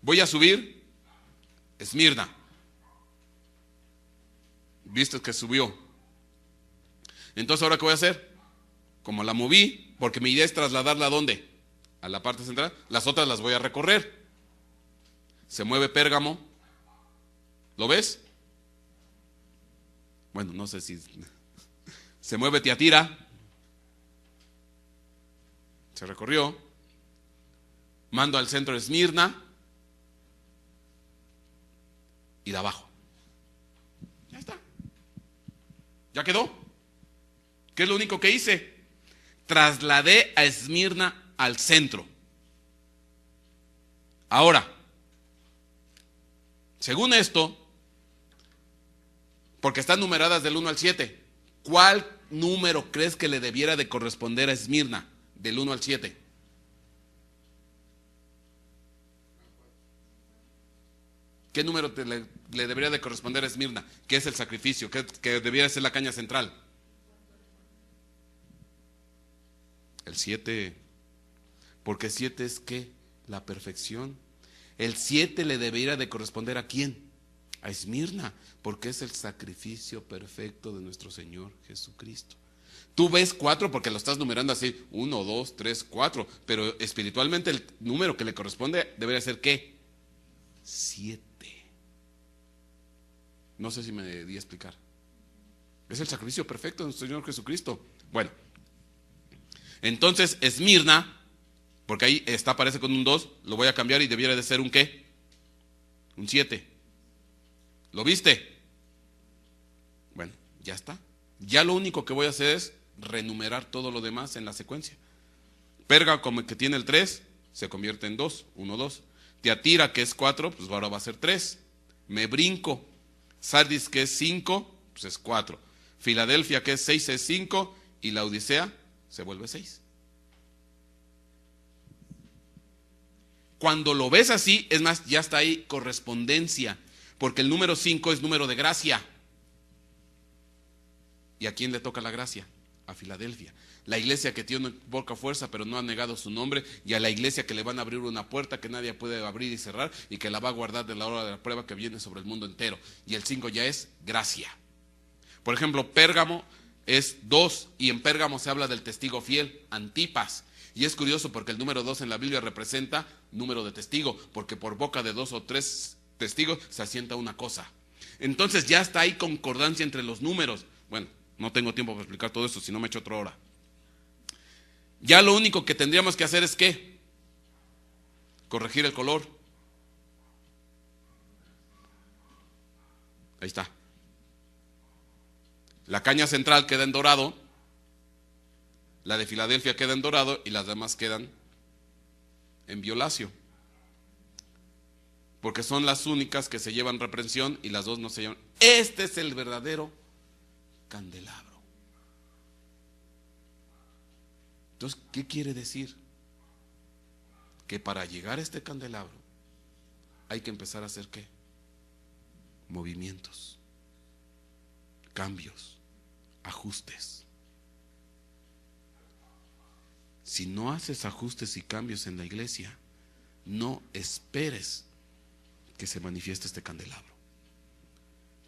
[SPEAKER 1] Voy a subir Esmirna. ¿Viste que subió? Entonces, ¿ahora qué voy a hacer? Como la moví, porque mi idea es trasladarla ¿a dónde? A la parte central. Las otras las voy a recorrer. Se mueve Pérgamo. ¿Lo ves? Bueno, no sé si... Se mueve Tiatira. Se recorrió. Mando al centro de Esmirna. Y de abajo. Ya está. ¿Ya quedó? ¿Qué es lo único que hice? Trasladé a Esmirna al centro. Ahora, según esto, porque están numeradas del 1 al 7, ¿cuál número crees que le debiera de corresponder a Esmirna del 1 al 7? ¿Qué número le debería de corresponder a Esmirna? ¿Qué es el sacrificio? ¿Qué debería ser la caña central? El 7. Porque 7 es ¿qué? La perfección. El 7 le debería de corresponder ¿a quién? A Esmirna, porque es el sacrificio perfecto de nuestro Señor Jesucristo. Tú ves 4 porque lo estás numerando así, 1, 2, 3, 4, pero espiritualmente el número que le corresponde debería ser ¿qué? 7. No sé si me di a explicar. Es el sacrificio perfecto de nuestro Señor Jesucristo. Bueno, entonces Esmirna, porque ahí aparece con un 2, lo voy a cambiar y debiera de ser un ¿qué? Un 7. ¿Lo viste? Bueno, ya está. Ya lo único que voy a hacer es renumerar todo lo demás en la secuencia. Perga, como que tiene el 3, se convierte en 2, 1, 2. Tiatira, que es 4, pues ahora va a ser 3. Me brinco. Sardis, que es 5, pues es 4. Filadelfia, que es 6, es 5. Y la Odisea se vuelve 6. Cuando lo ves así, es más, ya está ahí correspondencia, porque el número 5 es número de gracia. ¿Y a quién le toca la gracia? A Filadelfia. La iglesia que tiene poca fuerza pero no ha negado su nombre, y a la iglesia que le van a abrir una puerta que nadie puede abrir y cerrar y que la va a guardar de la hora de la prueba que viene sobre el mundo entero. Y el 5 ya es gracia. Por ejemplo, Pérgamo es 2 y en Pérgamo se habla del testigo fiel, Antipas. Y es curioso porque el número 2 en la Biblia representa número de testigo, porque por boca de 2 o 3 testigos se asienta una cosa. Entonces ya está ahí concordancia entre los números. Bueno, no tengo tiempo para explicar todo eso, si no me echo otra hora. Ya lo único que tendríamos que hacer es ¿qué? Corregir el color. Ahí está. La caña central queda en dorado, la de Filadelfia queda en dorado y las demás quedan en violáceo. Porque son las únicas que se llevan reprensión y las dos no se llevan. Este es el verdadero candelabro. Entonces, ¿qué quiere decir? Que para llegar a este candelabro hay que empezar a hacer ¿qué? Movimientos, cambios, ajustes. Si no haces ajustes y cambios en la iglesia, no esperes que se manifieste este candelabro,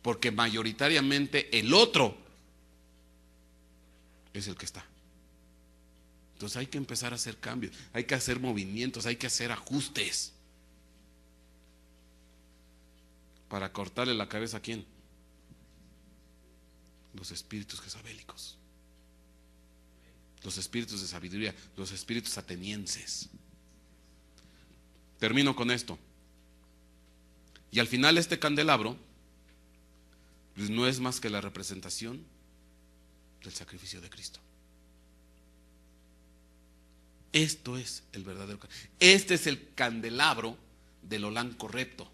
[SPEAKER 1] porque mayoritariamente el otro es el que está. Entonces hay que empezar a hacer cambios, hay que hacer movimientos, hay que hacer ajustes para cortarle la cabeza ¿a quién? Los espíritus jezabélicos, los espíritus de sabiduría, los espíritus atenienses. Termino con esto. Y al final este candelabro pues no es más que la representación del sacrificio de Cristo. Esto es el verdadero. Este es el candelabro del Olán correcto.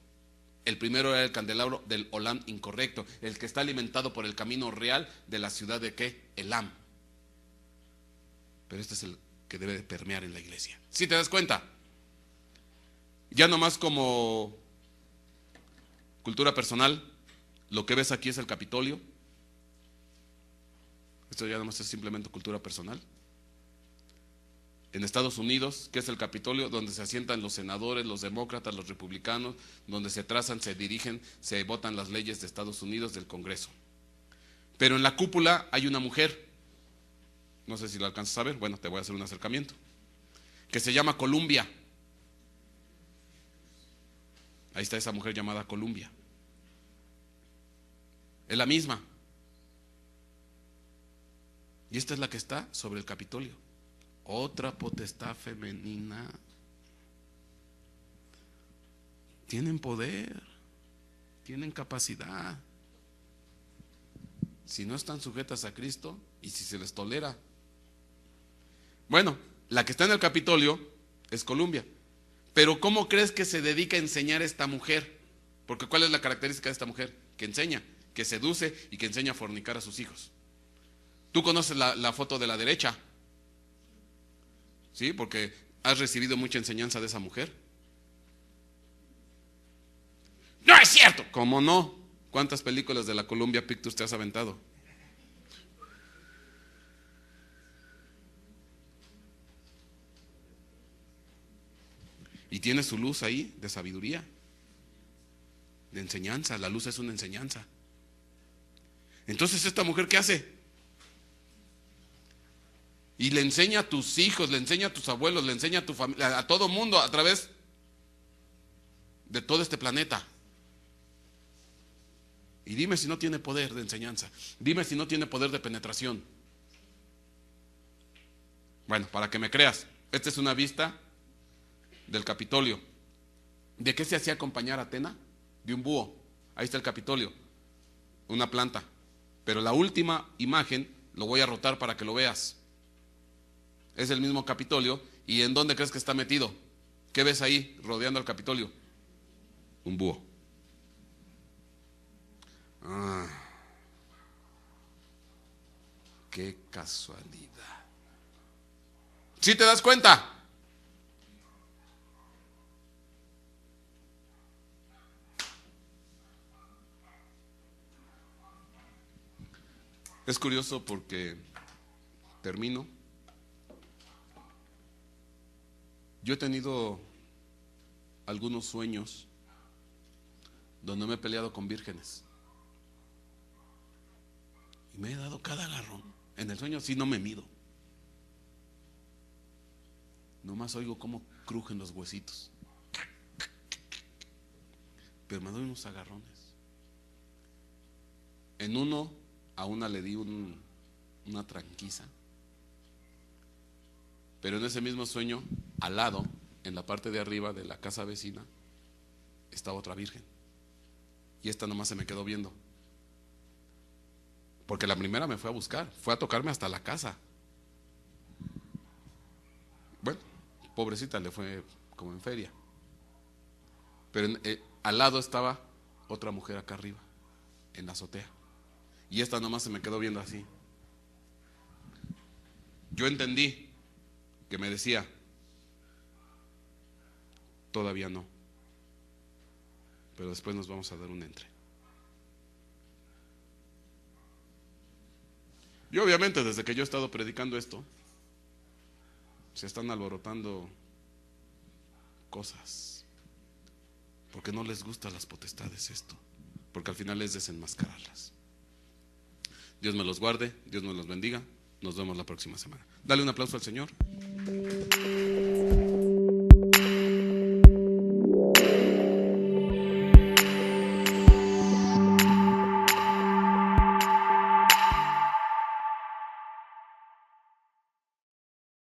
[SPEAKER 1] El primero era el candelabro del Olán incorrecto, el que está alimentado por el camino real de la ciudad de ¿qué? Elam. Pero este es el que debe de permear en la iglesia. ¿Sí te das cuenta? Ya nomás como cultura personal, lo que ves aquí es el Capitolio. Esto ya nomás es simplemente cultura personal. En Estados Unidos, ¿qué es el Capitolio? Donde se asientan los senadores, los demócratas, los republicanos, donde se trazan, se dirigen, se votan las leyes de Estados Unidos, del Congreso. Pero en la cúpula hay una mujer, no sé si la alcanzas a ver, bueno, te voy a hacer un acercamiento, que se llama Columbia. Ahí está esa mujer llamada Columbia. Es la misma. Y esta es la que está sobre el Capitolio. Otra potestad femenina. Tienen poder, tienen capacidad. Si no están sujetas a Cristo y si se les tolera. Bueno, la que está en el Capitolio es Columbia. Pero ¿cómo crees que se dedica a enseñar esta mujer? Porque ¿cuál es la característica de esta mujer? Que enseña, que seduce y que enseña a fornicar a sus hijos. Tú conoces la foto de la derecha, ¿sí? Porque has recibido mucha enseñanza de esa mujer. ¡No es cierto! ¿Cómo no? ¿Cuántas películas de la Columbia Pictures te has aventado? Y tiene su luz ahí de sabiduría, de enseñanza. La luz es una enseñanza. Entonces, ¿esta mujer qué hace? Y le enseña a tus hijos, le enseña a tus abuelos, le enseña a tu familia, a todo mundo a través de todo este planeta. Y dime si no tiene poder de enseñanza. Dime si no tiene poder de penetración. Bueno, para que me creas, esta es una vista del Capitolio. ¿De qué se hacía acompañar a Atena? De un búho. Ahí está el Capitolio, una planta. Pero la última imagen lo voy a rotar para que lo veas. Es el mismo Capitolio. ¿Y en dónde crees que está metido? ¿Qué ves ahí rodeando al Capitolio? Un búho. Qué casualidad. ¿Sí te das cuenta? Es curioso porque termino. Yo he tenido algunos sueños donde me he peleado con vírgenes. Y me he dado cada agarrón. En el sueño sí no me mido. Nomás oigo cómo crujen los huesitos. Pero me doy unos agarrones. En uno, a una le di una tranquiza. Pero en ese mismo sueño, al lado, en la parte de arriba de la casa vecina, estaba otra virgen. Y esta nomás se me quedó viendo. Porque la primera me fue a buscar, fue a tocarme hasta la casa. Bueno, pobrecita, le fue como en feria. Pero al lado estaba otra mujer acá arriba, en la azotea. Y esta nomás se me quedó viendo así. Yo entendí que me decía, todavía no, pero después nos vamos a dar un entre. Y obviamente desde que yo he estado predicando esto, se están alborotando cosas, porque no les gustan las potestades esto, porque al final es desenmascararlas. Dios me los guarde, Dios me los bendiga, nos vemos la próxima semana. Dale un aplauso al Señor.